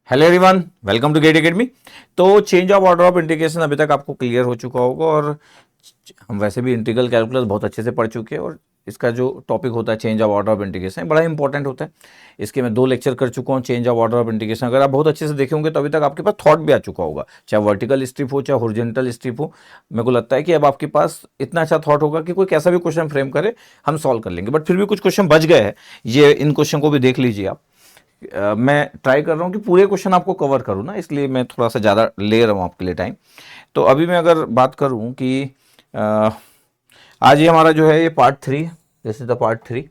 Hello everyone, welcome to GATE academy. तो change of order of integration अभी तक आपको क्लियर हो चुका होगा और हम वैसे भी इंटीग्रल कैलकुलस बहुत अच्छे से पढ़ चुके हैं। और इसका जो टॉपिक होता है change of order of integration बड़ा इंपॉर्टेंट होता है। इसके मैं 2 लेक्चर कर चुका हूँ change of order of integration. अगर आप बहुत अच्छे से देखे होंगे तो अभी तक आपके पास थॉट भी आ चुका होगा, चाहे वर्टिकल स्ट्रिप हो चाहे हॉरिजॉन्टल स्ट्रिप हो। मेरे को लगता है कि अब आपके पास इतना अच्छा थॉट होगा कि कोई कैसा भी क्वेश्चन फ्रेम करे हम सॉल्व कर लेंगे। बट फिर भी कुछ क्वेश्चन बच गए हैं, ये इन क्वेश्चन को भी देख लीजिए आप। मैं ट्राई कर रहा हूँ कि पूरे क्वेश्चन आपको कवर करूँ ना, इसलिए मैं थोड़ा सा ज़्यादा ले रहा हूँ आपके लिए टाइम। तो अभी मैं अगर बात करूँ कि आज ये हमारा जो है ये part 3, this is the part 3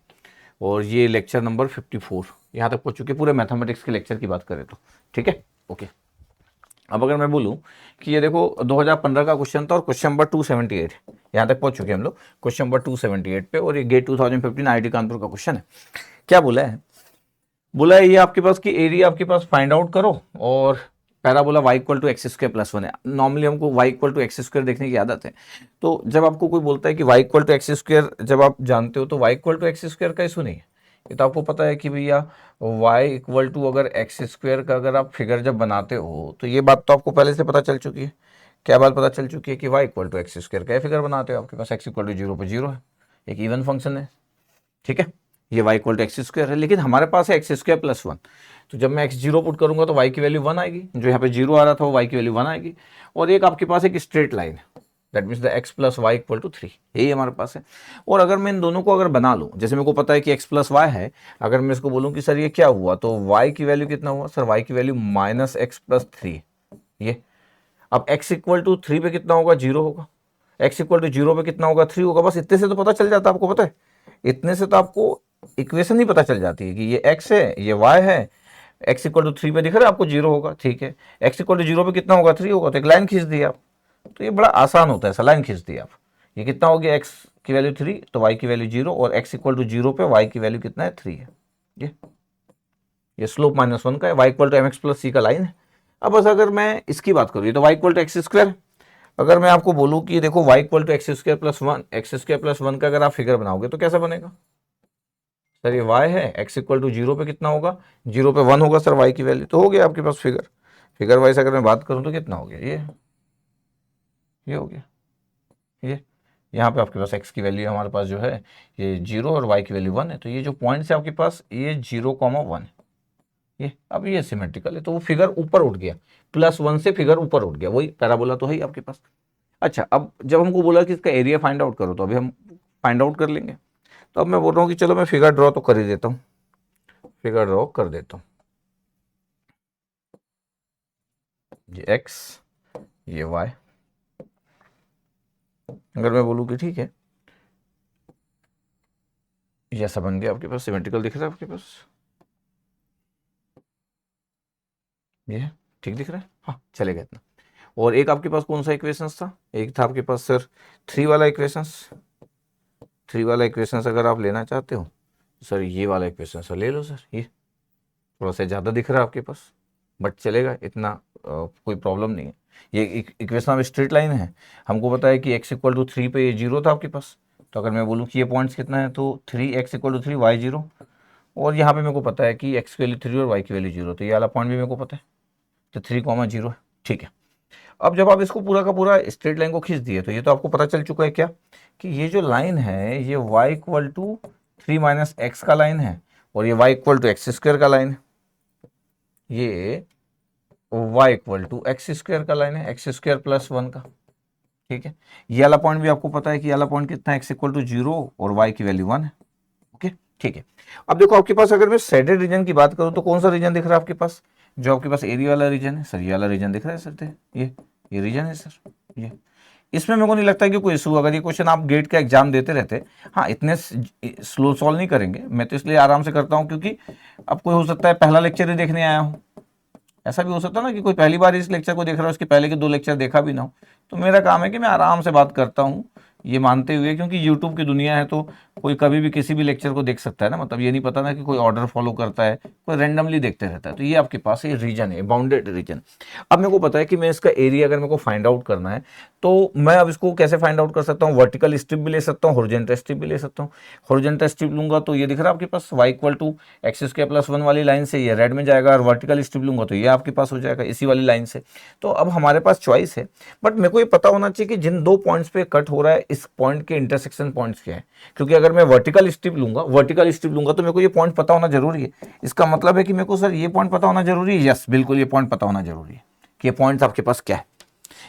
और ये लेक्चर नंबर 54 यहाँ तक पहुँच चुके पूरे मैथमेटिक्स के लेक्चर की बात करें तो। ठीक है, ओके। अब अगर मैं बोलूँ कि ये देखो 2015 का क्वेश्चन था और क्वेश्चन नंबर 278 यहाँ तक पहुँच चुके हम लोग क्वेश्चन नंबर 278 पे, और ये गेट 2015 IIT कानपुर का क्वेश्चन है। क्या बोला है ये आपके पास कि एरिया आपके पास फाइंड आउट करो और parabola y equal to x square plus 1 है। नॉर्मली हमको y equal to x square देखने की आदत है। तो जब आपको कोई बोलता है कि y equal to x square, जब आप जानते हो तो y equal to x square का इशू नहीं है। ये तो आपको पता है कि भैया y इक्वल टू अगर एक्स स्क्वायर का अगर आप फिगर जब बनाते हो तो ये बात तो आपको पहले से पता चल चुकी है। क्या बात पता चल चुकी है कि y equal to x square का फिगर बनाते हो, आपके पास x इक्वल टू 0 पर 0 है, एक इवन फंक्शन है। ठीक है, ये y equal to x square है, लेकिन हमारे पास है एक्स स्क्वायर प्लस 1। तो जब मैं x0 पुट करूंगा तो y की वैल्यू 1 आएगी, जो यहाँ पे 0 आ रहा था वो y की वैल्यू 1 आएगी। और एक आपके पास एक स्ट्रेट लाइन है, that means the x plus y equal to 3, यही हमारे पास है। और अगर मैं इन दोनों को अगर बना लूँ, जैसे मेरे को पता है कि x प्लस वाई है, अगर मैं इसको बोलूँ कि सर ये क्या हुआ, तो y की वैल्यू कितना हुआ सर, y की वैल्यू माइनस एक्स प्लस 3। ये अब x इक्वल टू 3 पे कितना होगा, 0 होगा। x इक्वल टू 0 पे कितना होगा, 3 होगा। बस इतने से तो पता चल जाता है, आपको पता है इतने से तो आपको इक्वेशन ही पता चल जाती है कि ये x है ये y है। x इक्वल टू 3 पे दिख रहा है आपको 0 होगा, ठीक है। x इक्वल टू 0 पे कितना होगा, 3 होगा, तो एक लाइन खींच दी आप। तो ये बड़ा आसान होता है, ऐसा लाइन खींच दी आप। ये कितना हो गया, x की वैल्यू 3 तो y की वैल्यू 0, और x इक्वल टू 0 पे y की वैल्यू कितना है, 3 है। ये स्लोप -1 का है, y equal to m x plus c का लाइन है। अब बस अगर मैं इसकी बात करूँ तो y equal to x square, अगर मैं आपको बोलूँ कि देखो y equal to x square plus 1, x square plus 1 का अगर आप फिगर बनाओगे तो कैसा बनेगा सर, ये y है, x इक्वल टू 0 पे कितना होगा, 0 पे 1 होगा सर y की वैल्यू, तो हो गया आपके पास फिगर। फिगर वाइज अगर मैं बात करूँ तो कितना हो गया, ये हो गया। ये यहाँ पे आपके पास x की वैल्यू हमारे पास जो है ये 0 और y की वैल्यू 1 है। तो ये जो पॉइंट्स है आपके पास ये 0,1 है। ये अब ये सिमेट्रिकल है, तो वो फिगर ऊपर उठ गया, +1 से फिगर ऊपर उठ गया, वही पैराबोला तो है ही आपके पास। अच्छा, अब जब हमको बोला कि इसका एरिया फाइंड आउट करो, तो अभी हम फाइंड आउट कर लेंगे। तो अब मैं बोल रहा हूँ कि चलो मैं फिगर ड्रॉ तो कर ही देता हूँ, फिगर ड्रॉ कर देता हूँ। ये x, ये y, अगर मैं बोलूँ कि ठीक है ये ऐसा बन गया आपके पास, सिमेट्रिकल दिख रहा है आपके पास, ये ठीक दिख रहा है, हाँ चलेगा इतना। और एक आपके पास कौन सा इक्वेशंस था, एक था आपके पास सर 3 वाला इक्वेशंस। 3 वाला इक्वेशंस अगर आप लेना चाहते हो तो सर ये वाला इक्वेशन सर ले लो सर, ये थोड़ा सा ज़्यादा दिख रहा है आपके पास बट चलेगा इतना, कोई प्रॉब्लम नहीं है। ये इक्वेशन ऑफ स्ट्रेट लाइन है, हमको पता है कि x इक्वल टू 3 पे ये 0 था आपके पास। तो अगर मैं बोलूँ कि ये पॉइंट्स कितना है तो 3x इक्वल टू 3 y 0, और यहाँ पे मेरे को पता है कि x की वैल्यू 3 और y की वैल्यू 0, तो ये वाला पॉइंट भी मेरे को पता है, तो 3,0 है, ठीक है। अब जब आप इसको पूरा का पूरा स्ट्रेट लाइन को खींच दिए तो ये तो आपको पता चल चुका है क्या, कि ये जो लाइन है ये y equal to 3 minus x का लाइन है, और ये y equal to x square का लाइन है। ये y equal to x square का लाइन है, एक्स स्क्वायर प्लस 1 का, ठीक है। ये वाला पॉइंट भी आपको पता है कि ये वाला पॉइंट कितना है, x इक्वल टू 0 और y की वैल्यू 1 है, ओके ठीक है। अब देखो आपके पास अगर मैं शेडेड रीजन की बात करूं तो कौन सा रीजन दिख रहा है आपके पास, जो आपके पास एरिया वाला रीजन है सर, ये वाला रीजन दिख रहा है सर, ये रीजन है सर। ये इसमें मेरे को नहीं लगता कि कोई इशू, अगर ये क्वेश्चन आप गेट का एग्जाम देते रहते, हाँ इतने स्लो सॉल्व नहीं करेंगे, मैं तो इसलिए आराम से करता हूँ क्योंकि अब कोई हो सकता है पहला लेक्चर ही देखने आया हूँ, ऐसा भी हो सकता है ना कि कोई पहली बार इस लेक्चर को देख रहा है, उसके पहले के 2 लेक्चर देखा भी ना हो, तो मेरा काम है कि मैं आराम से बात करता हूँ, ये मानते हुए, क्योंकि यूट्यूब की दुनिया है तो कोई कभी भी किसी भी लेक्चर को देख सकता है ना, मतलब ये नहीं पता ना कि कोई ऑर्डर फॉलो करता है, कोई रैंडमली देखते रहता है। तो ये आपके पास ये रीजन है, बाउंडेड रीजन। अब मेरे को पता है कि मैं इसका एरिया अगर मेरे को फाइंड आउट करना है तो मैं अब इसको कैसे फाइंड आउट कर सकता हूँ, वर्टिकल स्ट्रिप भी ले सकता हूँ, हॉरिजॉन्टल स्ट्रिप भी ले सकता हूँ। हॉरिजॉन्टल स्ट्रिप लूंगा तो ये दिख रहा है आपके पास y equal to x square plus 1 वाली लाइन से ये रेड में जाएगा, और वर्टिकल स्ट्रिप लूंगा तो ये आपके पास हो जाएगा इसी वाली लाइन से। तो अब हमारे पास चॉइस है, बट मेरे को ये पता होना चाहिए कि जिन दो पॉइंट्स पे कट हो रहा है इस पॉइंट के इंटरसेक्शन पॉइंट्स क्या है। क्योंकि अगर मैं वर्टिकल स्ट्रिप लूंगा तो मेरे को ये पॉइंट पता होना जरूरी है। इसका मतलब है कि मेरे को सर ये पॉइंट पता होना जरूरी है, यस बिल्कुल ये पॉइंट पता होना जरूरी है कि ये पॉइंट्स आपके पास क्या है,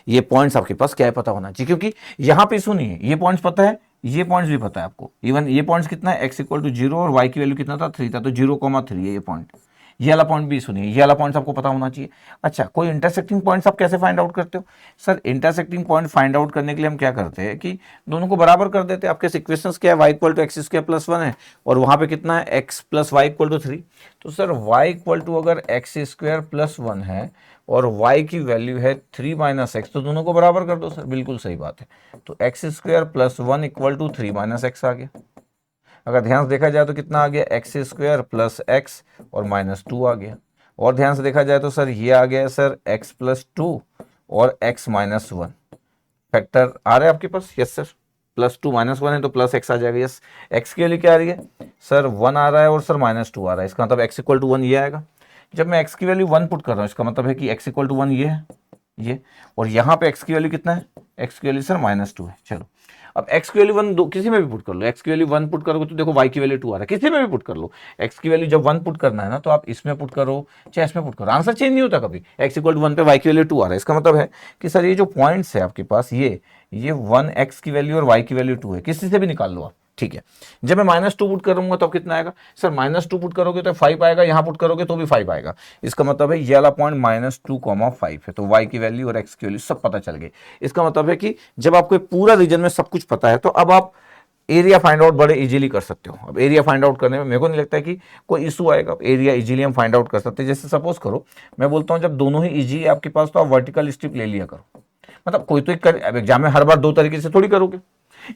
ये पॉइंट्स आपके पास क्या है पता होना चाहिए। क्योंकि यहाँ पे सुनिए, ये पॉइंट्स पता है, ये पॉइंट्स भी पता है आपको, इवन ये पॉइंट्स कितना है, x इक्वल टू 0 और y की वैल्यू कितना था 3 था, तो 0,3 है ये पॉइंट। ये वाला पॉइंट भी सुनिए, ये वाला पॉइंट्स आपको पता होना चाहिए। अच्छा, कोई इंटरसेक्टिंग पॉइंट्स आप कैसे फाइंड आउट करते हो? Sir intersecting point find out करने के लिए हम क्या करते हैं कि दोनों को बराबर कर देते हैं। आपके इक्वेशंस क्या है, y equal to x square plus 1 है और वहां पे कितना है x plus y equal to 3। तो सर y इक्वल टू अगर एक्स स्क्वायर प्लस 1 है और y की वैल्यू है 3 माइनस एक्स, तो दोनों को बराबर कर दो सर, बिल्कुल सही बात है। तो x square plus 1 equal to 3 minus x आ गया। अगर ध्यान से देखा जाए तो कितना आ गया, एक्स स्क्वायर प्लस एक्स और माइनस 2 आ गया। और ध्यान से देखा जाए तो सर ये आ गया सर एक्स प्लस 2 और एक्स माइनस 1 फैक्टर आ रहा है आपके पास, यस सर। प्लस 2 माइनस 1 है तो प्लस एक्स आ जाएगा, यस। एक्स के लिए क्या आ रही है सर, 1 आ रहा है और सर माइनस 2 आ रहा है, इसका मतलब एक्स इक्वल टू 1 ये आएगा। जब मैं एक्स की वैल्यू 1 पुट कर रहा हूँ इसका मतलब है कि एक्स इक्वल टू 1 ये है, ये। और यहाँ पे एक्स की वैल्यू कितना है, एक्स की वैल्यू सर माइनस 2 है। चलो अब एक्स की वैल्यू 1 किसी में भी पुट कर लो, एक्स की वैल्यू 1 पुट करोगे तो देखो वाई की वैल्यू 2 आ रहा है, किसी में भी पुट कर लो। एक्स की वैल्यू जब 1 पुट करना है ना तो आप इसमें पुट करो चाहे इसमें पुट करो, आंसर चेंज नहीं होता कभी। एक्स इक्वल टू 1 पे वाई की वैल्यू 2 आ रहा है, इसका मतलब है कि सर ये जो पॉइंट्स है आपके पास ये 1 एक्स की वैल्यू और वाई की वैल्यू 2 है, किसी से भी निकाल लो आप, ठीक है। जब मैं माइनस 2 पुट करूंगा तो कितना आएगा सर, माइनस 2 पुट करोगे तो 5 आएगा, यहां पुट करोगे तो भी 5 आएगा। इसका मतलब है ये वाला पॉइंट -2,5 है, तो y की वैल्यू और x की वैल्यू सब पता चल गई। इसका मतलब है कि जब आपको पूरा रीजन में सब कुछ पता है तो अब आप एरिया फाइंड आउट बड़े इजीली कर सकते हो। अब एरिया फाइंड आउट करने में मेरे को नहीं लगता है कि कोई इशू आएगा, एरिया इजीली हम फाइंड आउट कर सकते हैं। जैसे सपोज करो मैं बोलता हूँ जब दोनों ही इजी है आपके पास तो आप वर्टिकल स्ट्रिप ले लिया करो। मतलब कोई तो एक एग्जाम में हर बार दो तरीके से थोड़ी करोगे।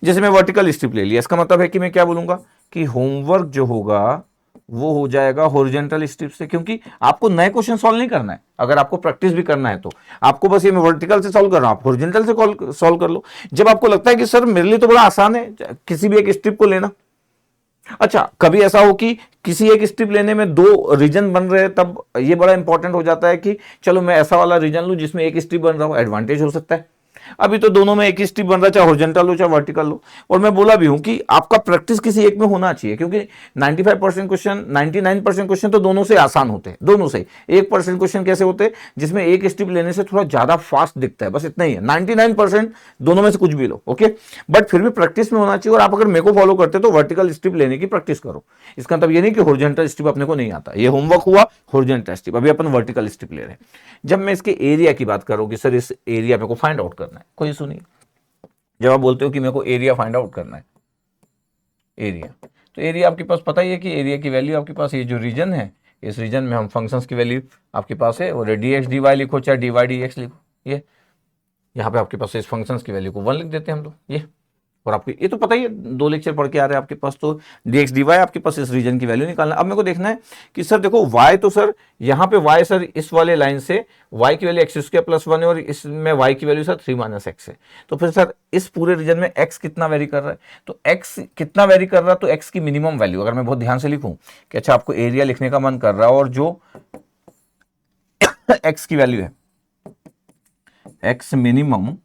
जैसे मैं वर्टिकल स्ट्रिप ले लिया, इसका मतलब है कि मैं क्या बोलूंगा कि होमवर्क जो होगा वो हो जाएगा हॉरिजॉन्टल स्ट्रिप से, क्योंकि आपको नए क्वेश्चन सॉल्व नहीं करना है। अगर आपको प्रैक्टिस भी करना है तो आपको बस ये मैं वर्टिकल से सॉल्व कर रहा हूं, आप हॉरिजॉन्टल से सॉल्व कर लो। जब आपको लगता है कि सर मेरे लिए तो बड़ा आसान है किसी भी एक स्ट्रिप को लेना। अच्छा, कभी ऐसा हो कि किसी एक स्ट्रिप लेने में दो रीजन बन रहे हैं, तब ये बड़ा इंपॉर्टेंट हो जाता है कि चलो मैं ऐसा वाला रीजन लूं जिसमें एक स्ट्रिप बन रहा हो, एडवांटेज हो सकता है। अभी तो दोनों में एक ही स्ट्रिप बन रहा है, चाहे हॉरिजॉन्टल हो चाहे वर्टिकल हो। और मैं बोला भी हूं कि आपका प्रैक्टिस किसी एक में होना चाहिए, क्योंकि 95% क्वेश्चन 99% क्वेश्चन तो दोनों से आसान होते हैं, दोनों से। 1% क्वेश्चन कैसे होते हैं जिसमें एक स्ट्रिप लेने से थोड़ा ज्यादा फास्ट दिखता है, बस इतना ही है। 99% दोनों में से कुछ भी लो, ओके, बट फिर भी प्रैक्टिस में होना चाहिए। और आप अगर मेरे को फॉलो करते तो वर्टिकल स्ट्रिप लेने की प्रैक्टिस करो। इसका मतलब ये नहीं कि हॉरिजॉन्टल स्ट्रिप अपने को नहीं आता, ये होमवर्क हुआ हॉरिजॉन्टल स्ट्रिप, अभी अपन वर्टिकल स्ट्रिप ले रहे हैं। जब मैं इसके एरिया की बात करूँ कि सर इस एरिया मेरे को फाइंड आउट करना है, कोई इशू नहीं। जब आप बोलते हो कि मेरे को एरिया फाइंड आउट करना है, एरिया, तो एरिया आपके पास पता ही है कि एरिया की वैल्यू आपके पास ये जो रीजन है, इस रीजन में हम फंक्शंस की वैल्यू आपके पास है, और डी एक्स डी वाई लिखो चाहे डी वाई डी एक्स लिखो, ये यहाँ पे आपके पास इस फंक्शंस की वैल्यू को 1 लिख देते हैं हम लोग, ये। और आपको ये तो पता ही है, 2 लेक्चर पढ़ के आ रहे हैं आपके पास, तो dx dy आपके पास इस रीजन की वैल्यू निकालना। अब मेरे को देखना है कि सर देखो y, तो सर यहाँ पे y सर इस वाले लाइन से y की वैल्यू एक्स स्क्वायर प्लस 1 है और इसमें y की वैल्यू सर 3 माइनस एक्स है। तो फिर सर इस पूरे रीजन में x कितना वेरी कर रहा है, तो x कितना वेरी कर रहा है, तो x की मिनिमम वैल्यू अगर मैं बहुत ध्यान से लिखूं कि अच्छा आपको एरिया लिखने का मन कर रहा है और जो x की वैल्यू है x minimum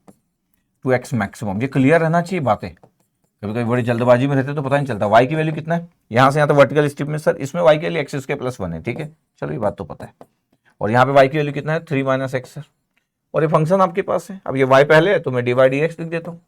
to x maximum, ये क्लियर रहना चाहिए बातें। कभी कभी बड़ी जल्दबाजी में रहते तो पता नहीं चलता। y की वैल्यू कितना है, यहां से यहां तक वर्टिकल स्ट्रिप में सर इसमें y की वैल्यू एक्स स्क्वायर प्लस 1 है, ठीक है, चलो ये बात तो पता है। और यहाँ पे y की वैल्यू कितना है 3 माइनस एक्स सर, और ये फंक्शन आपके पास है। अब ये y पहले है तो मैं डी वाई डी एक्स लिख देता हूँ,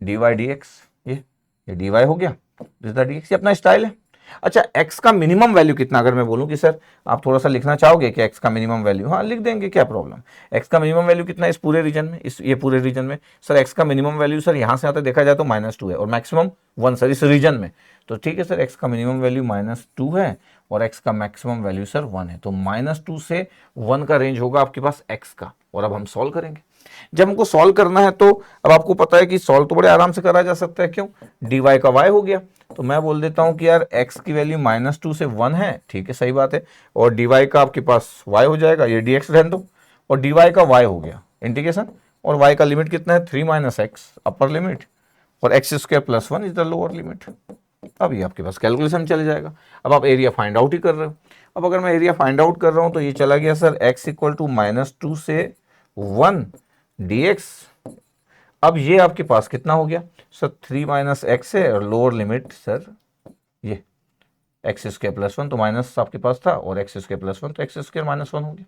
डी वाई डी एक्स, ये डी वाई हो गया, डी एक्स, ये अपना स्टाइल है। अच्छा, x का मिनिमम वैल्यू कितना, अगर मैं बोलूं कि सर आप थोड़ा सा लिखना चाहोगे कि x का मिनिमम वैल्यू, हाँ लिख देंगे, क्या प्रॉब्लम। x का मिनिमम वैल्यू कितना है इस पूरे रीजन में, इस ये पूरे रीजन में सर x का मिनिमम वैल्यू सर यहां से आता देखा जाए तो -2 है और मैक्सिमम 1 सर इस रीजन में। तो ठीक है सर, x का मिनिमम वैल्यू -2 है और x का मैक्सिमम वैल्यू सर 1 है, तो -2 से 1 का रेंज होगा आपके पास x का। और अब हम सॉल्व करेंगे। जब हमको सॉल्व करना है तो अब आपको पता है कि सॉल्व तो बड़े आराम से करा जा सकता है, क्यों, डी वाई का वाई हो गया, तो मैं बोल देता हूं कि यार x की वैल्यू -2 से 1 है, ठीक है, सही बात है, और dy का आपके पास y हो जाएगा, ये dx रहने दो, और dy का y हो गया इंटीग्रेशन, और y का लिमिट कितना है 3 - x अपर लिमिट, और x² + 1 is the lower limit. अब ये आपके पास कैलकुलेशन चल जाएगा। अब आप एरिया फाइंड आउट ही कर रहे हो। अब अगर मैं एरिया फाइंड आउट कर रहा हूं तो ये चला गया सर x = -2 से 1 dx। अब ये आपके पास कितना हो गया सर 3 - x है, और लोअर लिमिट सर ये x² + 1, तो माइनस आपके पास था और x² + 1, तो x² -1 हो गया।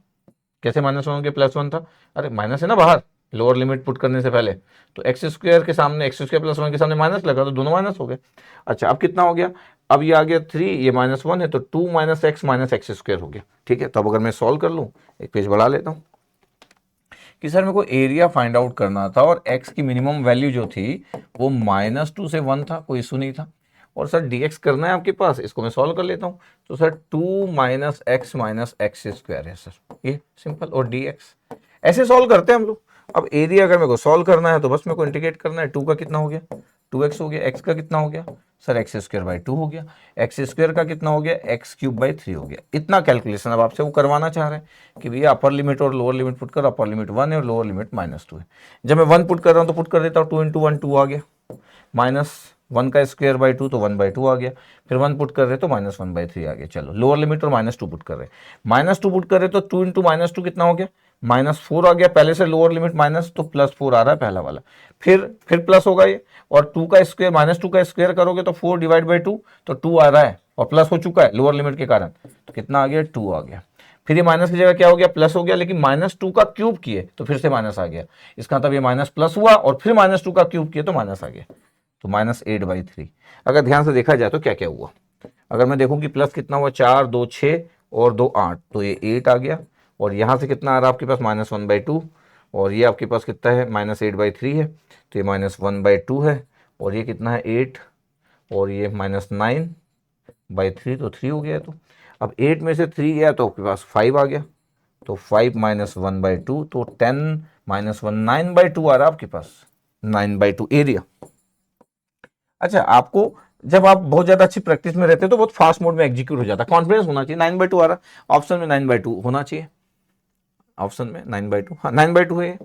कैसे -1 हो गया, +1 था, अरे माइनस है ना बाहर, लोअर लिमिट पुट करने से पहले, तो x² के सामने x² + 1 के सामने माइनस लगा तो दोनों माइनस हो गए। अच्छा अब कितना हो गया, अब ये आ गया 3, ये -1 है, तो 2 - x - x² हो गया, ठीक है। तो अब अगर मैं सॉल्व कर लूँ, एक पेज बढ़ा लेता हूँ कि सर मेरे को एरिया फाइंड आउट करना था और x की मिनिमम वैल्यू जो थी वो -2 से 1 था, कोई इशू नहीं था, और सर dx करना है आपके पास, इसको मैं सॉल्व कर लेता हूँ, तो सर 2 - x - x² है सर, ये सिंपल, और dx ऐसे सॉल्व करते हैं हम लोग। अब एरिया अगर मेरे को सॉल्व करना है तो बस मेरे को इंटीग्रेट करना है, 2 का कितना हो गया 2x हो गया, x का कितना हो गया सर x² / 2 हो गया, x² का कितना हो गया x³ / 3 हो गया। इतना कैलकुलेशन अब आपसे वो करवाना चाह रहे हैं कि भैया अपर लिमिट और लोअर लिमिट पुट कर, अपर लिमिट 1 है और लोअर लिमिट -2 है। जब मैं 1 पुट कर रहा हूँ तो पुट कर देता हूँ 2 × 1 2 आ गया, -1 का स्क्वायर / 2 तो 1/2 आ गया, फिर 1 पुट कर रहे तो -1/3 आ गया। चलो लोअर लिमिट और -2 पुट कर रहे, -2 पुट कर रहे तो 2 × -2 कितना हो गया -4 आ गया, पहले से लोअर लिमिट माइनस तो +4 आ रहा है पहला वाला, फिर प्लस होगा ये, और 2 का स्क्वायर -2 का स्क्वायर करोगे तो 4 / 2 तो 2 आ रहा है, और प्लस हो चुका है लोअर लिमिट के कारण, तो कितना आ गया 2 आ गया। फिर ये माइनस की जगह क्या हो गया प्लस हो गया, लेकिन -2 का क्यूब किए तो फिर से माइनस आ गया, इसका मतलब ये माइनस प्लस हुआ और फिर -2 का क्यूब किए तो माइनस आ गया, तो -8/3। अगर ध्यान से देखा जाए तो क्या क्या हुआ, अगर मैं देखूं कि प्लस कितना हुआ 4 2 6 और 2 8, तो ये 8 आ गया, और यहाँ से कितना आ रहा है आपके पास -1/2, और ये आपके पास कितना है -8/3 है, तो ये -1/2 है, और ये कितना है 8, और ये -9/3, तो 3 हो गया। तो अब 8 में से 3 गया तो आपके पास 5 आ गया, तो 5 - 1/2 तो 10 - 1 9/2 आ रहा है आपके पास, 9/2 एरिया। अच्छा आपको जब आप बहुत ज्यादा अच्छी प्रैक्टिस में रहते हैं तो बहुत फास्ट मोड में एग्जीक्यूट हो जाता है, कॉन्फिडेंस होना चाहिए। 9/2 आ रहा है ऑप्शन में, 9/2 होना चाहिए ऑप्शन में, 9/2, हाँ 9/2 है,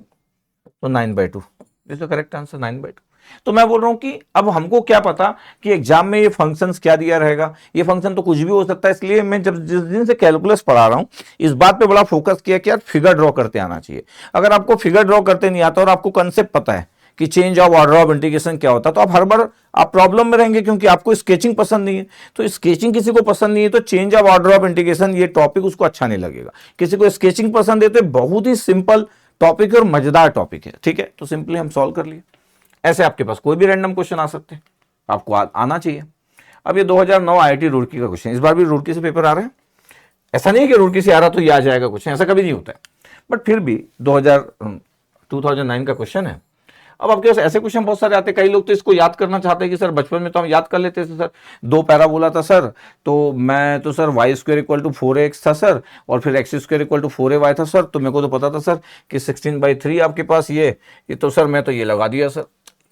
तो 9/2 इज द करेक्ट आंसर, 9/2। तो मैं बोल रहा हूं कि अब हमको क्या पता कि एग्जाम में ये फंक्शंस क्या दिया रहेगा, ये फंक्शन तो कुछ भी हो सकता है, इसलिए मैं जब जिस दिन से कैलकुलस पढ़ा रहा हूं इस बात पे बड़ा फोकस किया कि यार फिगर ड्रॉ करते आना चाहिए। अगर आपको फिगर ड्रॉ करते नहीं आता और आपको कंसेप्ट पता है कि change of order of integration क्या होता है, तो आप हर बार आप प्रॉब्लम में रहेंगे, क्योंकि आपको स्केचिंग पसंद नहीं है। तो स्केचिंग किसी को पसंद नहीं है तो change of order of integration ये टॉपिक उसको अच्छा नहीं लगेगा। किसी को स्केचिंग पसंद है तो बहुत ही सिंपल टॉपिक है और मजेदार टॉपिक है, ठीक है। तो सिंपली हम सॉल्व कर लिए। ऐसे आपके पास कोई भी रैंडम क्वेश्चन आ सकते हैं, आपको आना चाहिए। अब ये 2009 IIT रुड़की का क्वेश्चन, इस बार भी रुड़की से पेपर आ रहे हैं, ऐसा नहीं है कि रुड़की से आ रहा तो ये आ जाएगा क्वेश्चन, ऐसा कभी नहीं होता है, बट फिर भी 2009 का क्वेश्चन है। अब आपके पास ऐसे क्वेश्चन बहुत सारे आते हैं, कई लोग तो इसको याद करना चाहते हैं कि सर बचपन में तो हम याद कर लेते थे सर, 2 पैराबोला था सर, तो मैं तो सर y² = 4x था सर, और फिर x² = 4ay था सर, तो मेरे को तो पता था सर कि 16/3 आपके पास ये तो सर मैं तो ये लगा दिया सर।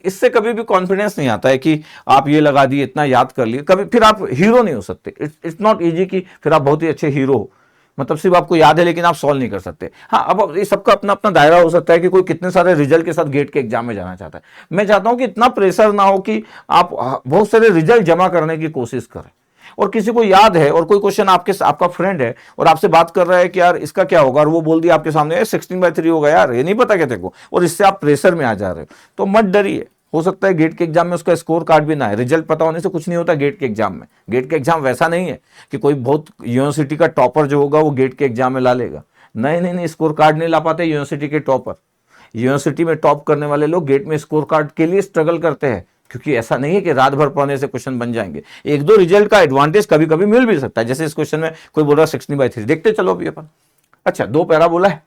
इससे कभी भी कॉन्फिडेंस नहीं आता है कि आप ये लगा दिए, इतना याद कर लिए, कभी फिर आप हीरो नहीं हो सकते। इट्स नॉट इजी कि फिर आप बहुत ही अच्छे हीरो हो, मतलब सिर्फ आपको याद है लेकिन आप सॉल्व नहीं कर सकते। हाँ अब ये सबका अपना अपना दायरा हो सकता है कि कोई कितने सारे रिजल्ट के साथ गेट के एग्जाम में जाना चाहता है। मैं चाहता हूं कि इतना प्रेशर ना हो कि आप बहुत सारे रिजल्ट जमा करने की कोशिश करें, और किसी को याद है और कोई क्वेश्चन आपका फ्रेंड है और आपसे बात कर रहा है कि यार इसका क्या होगा, और वो बोल दिया आपके सामने 16/3 होगा, यार ये नहीं पता क्या तेरे को, और इससे आप प्रेशर में आ जा रहे हो, तो मत डरिए। हो सकता है गेट के एग्जाम में उसका स्कोर कार्ड भी ना है, रिजल्ट पता होने से कुछ नहीं होता गेट के एग्जाम में। गेट के एग्जाम वैसा नहीं है कि कोई बहुत यूनिवर्सिटी का टॉपर जो होगा वो गेट के एग्जाम में ला लेगा, नहीं नहीं नहीं, स्कोर कार्ड नहीं ला पाते यूनिवर्सिटी के टॉपर। यूनिवर्सिटी में टॉप करने वाले लोग गेट में स्कोर कार्ड के लिए स्ट्रगल करते हैं, क्योंकि ऐसा नहीं है कि रात भर पढ़ने से क्वेश्चन बन जाएंगे। एक दो रिजल्ट का एडवांटेज कभी कभी मिल भी सकता है, जैसे इस क्वेश्चन में कोई बोल रहा है 16/3, देखते चलो अभी अपन। अच्छा 2 पैरा बोला है,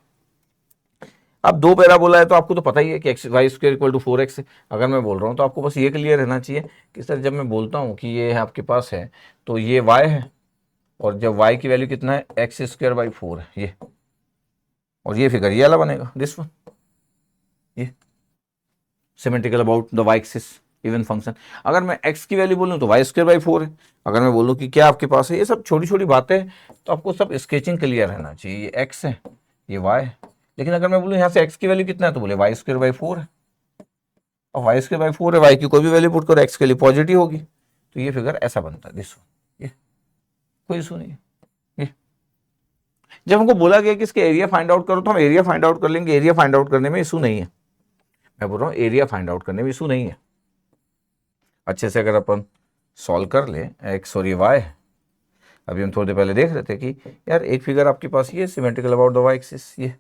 अब 2 पैरा बोला है तो आपको तो पता ही है कि y² = 4x है। अगर मैं बोल रहा हूं तो आपको बस ये क्लियर रहना चाहिए कि सर जब मैं बोलता हूं कि ये आपके पास है तो ये y है, और जब y की वैल्यू कितना है x² / 4 है ये, और ये फिगर ये वाला बनेगा दिस वन। ये symmetrical about the y axis even function. अगर मैं x की वैल्यू बोलूँ तो वाई स्क्वायर बाई 4 है। अगर मैं बोलूँ कि क्या आपके पास है, ये सब छोटी छोटी बातें तो आपको सब स्केचिंग क्लियर रहना चाहिए। ये x है, ये y है, लेकिन अगर मैं बोलूँ यहाँ से x की वैल्यू कितना है तो बोले वाई स्क्वायर बाई 4 है, और वाई स्क्वायर बाई 4 है, y की कोई भी वैल्यू पुट करो x के लिए पॉजिटिव होगी, तो ये फिगर ऐसा बनता है दिस। ये कोई इशू नहीं है। ये जब हमको बोला गया कि इसके एरिया फाइंड आउट करो तो हम एरिया फाइंड आउट कर लेंगे, एरिया फाइंड आउट करने में इशू नहीं है। मैं बोल रहा हूँ एरिया फाइंड आउट करने में इशू नहीं है। अच्छे से अगर अपन सॉल्व कर ले एक्स और ये वाई, अभी हम थोड़ी देर पहले देख रहे थे कि यार एक फिगर आपके पास ये symmetrical about the y axis, ये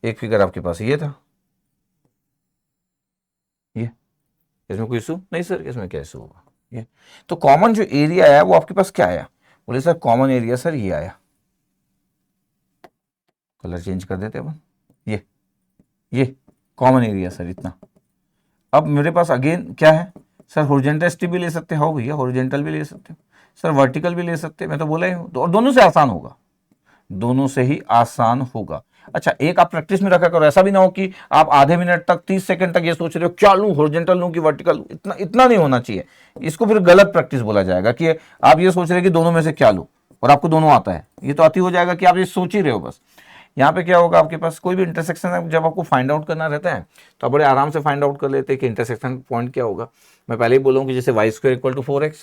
एक फिगर आपके पास ये था, ये इसमें कोई इशू नहीं सर, इसमें क्या इशू होगा। ये तो कॉमन जो एरिया आया वो आपके पास क्या आया, बोले सर कॉमन एरिया सर ये आया, कलर चेंज कर देते अपन, ये कॉमन एरिया सर इतना। अब मेरे पास अगेन क्या है सर, हॉरिजॉन्टल स्ट्रिप भी ले सकते हो भैया, हॉरिजॉन्टल भी ले सकते हो सर, वर्टिकल भी ले सकते हैं, मैं तो बोला ही हूँ, और दोनों से आसान होगा, दोनों से ही आसान होगा। अच्छा एक आप प्रैक्टिस में रखा करो, ऐसा भी ना हो कि आप आधे मिनट तक 30 सेकंड तक ये सोच रहे हो क्या लूं, हॉरिजॉन्टल लूं कि वर्टिकल लूं, इतना इतना नहीं होना चाहिए। इसको फिर गलत प्रैक्टिस बोला जाएगा कि आप ये सोच रहे हैं कि दोनों में से क्या लूं और आपको दोनों आता है, ये तो अति हो जाएगा कि आप ये सोच ही रहे हो बस। यहाँ पे क्या होगा, आपके पास कोई भी इंटरसेक्शन है जब आपको फाइंड आउट करना रहता है तो आप बड़े आराम से फाइंड आउट कर लेते हैं कि इंटरसेक्शन पॉइंट क्या होगा। मैं पहले ही बोलूँ कि जैसे Y square equal to 4x,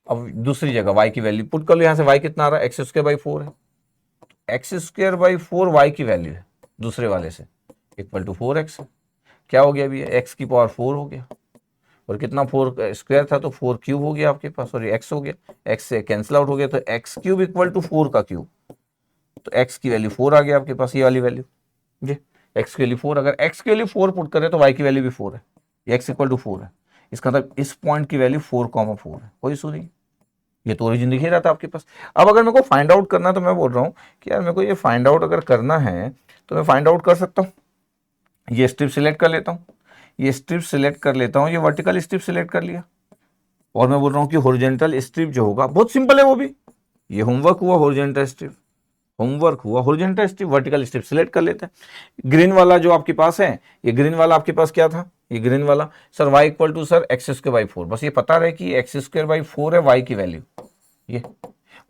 अब दूसरी जगह y की वैल्यू पुट कर लो, यहाँ से y कितना आ रहा है, एक्स स्क्वायर बाई 4 है, एक्स स्क्वायर बाई 4 y की वैल्यू है दूसरे वाले से इक्वल टू 4x, क्या हो गया अभी, x की पावर 4 हो गया, और कितना 4 स्क्वायर था तो 4 क्यूब हो गया आपके पास, और ये x हो गया, x से कैंसिल आउट हो गया, तो x क्यूब इक्वल टू 4 का क्यूब, तो x की वैल्यू 4 आ गया आपके पास, ये वाली वैल्यू जी, x की वैल्यू 4, अगर x की वैल्यू 4 पुट करें तो y की वैल्यू भी 4 है, x इक्वल टू 4 है, इसका मतलब इस पॉइंट की वैल्यू 4,4 है, कोई इशू नहीं, ये तो ओरिजिन दिख ही रहा था आपके पास। अब अगर मेरे को फाइंड आउट करना है तो मैं बोल रहा हूँ कि यार मेरे को ये फाइंड आउट अगर करना है तो मैं फाइंड आउट कर सकता हूँ, ये स्ट्रिप सिलेक्ट कर लेता हूँ, ये स्ट्रिप सिलेक्ट कर लेता हूँ, ये वर्टिकल स्ट्रिप सिलेक्ट कर लिया, और मैं बोल रहा हूँ कि हॉरिजॉन्टल स्ट्रिप जो होगा बहुत सिंपल है वो भी, ये होमवर्क हुआ हॉरिजॉन्टल स्ट्रिप, होमवर्क हुआ horizontal strip, vertical strip select कर लेते हैं। ग्रीन वाला जो आपके पास है, ये ग्रीन वाला आपके पास क्या था, ये ग्रीन वाला sir y equal to sir x square by 4, बस ये पता रहे कि एक्स स्क्वायर बाई 4 है y की वैल्यू, ये,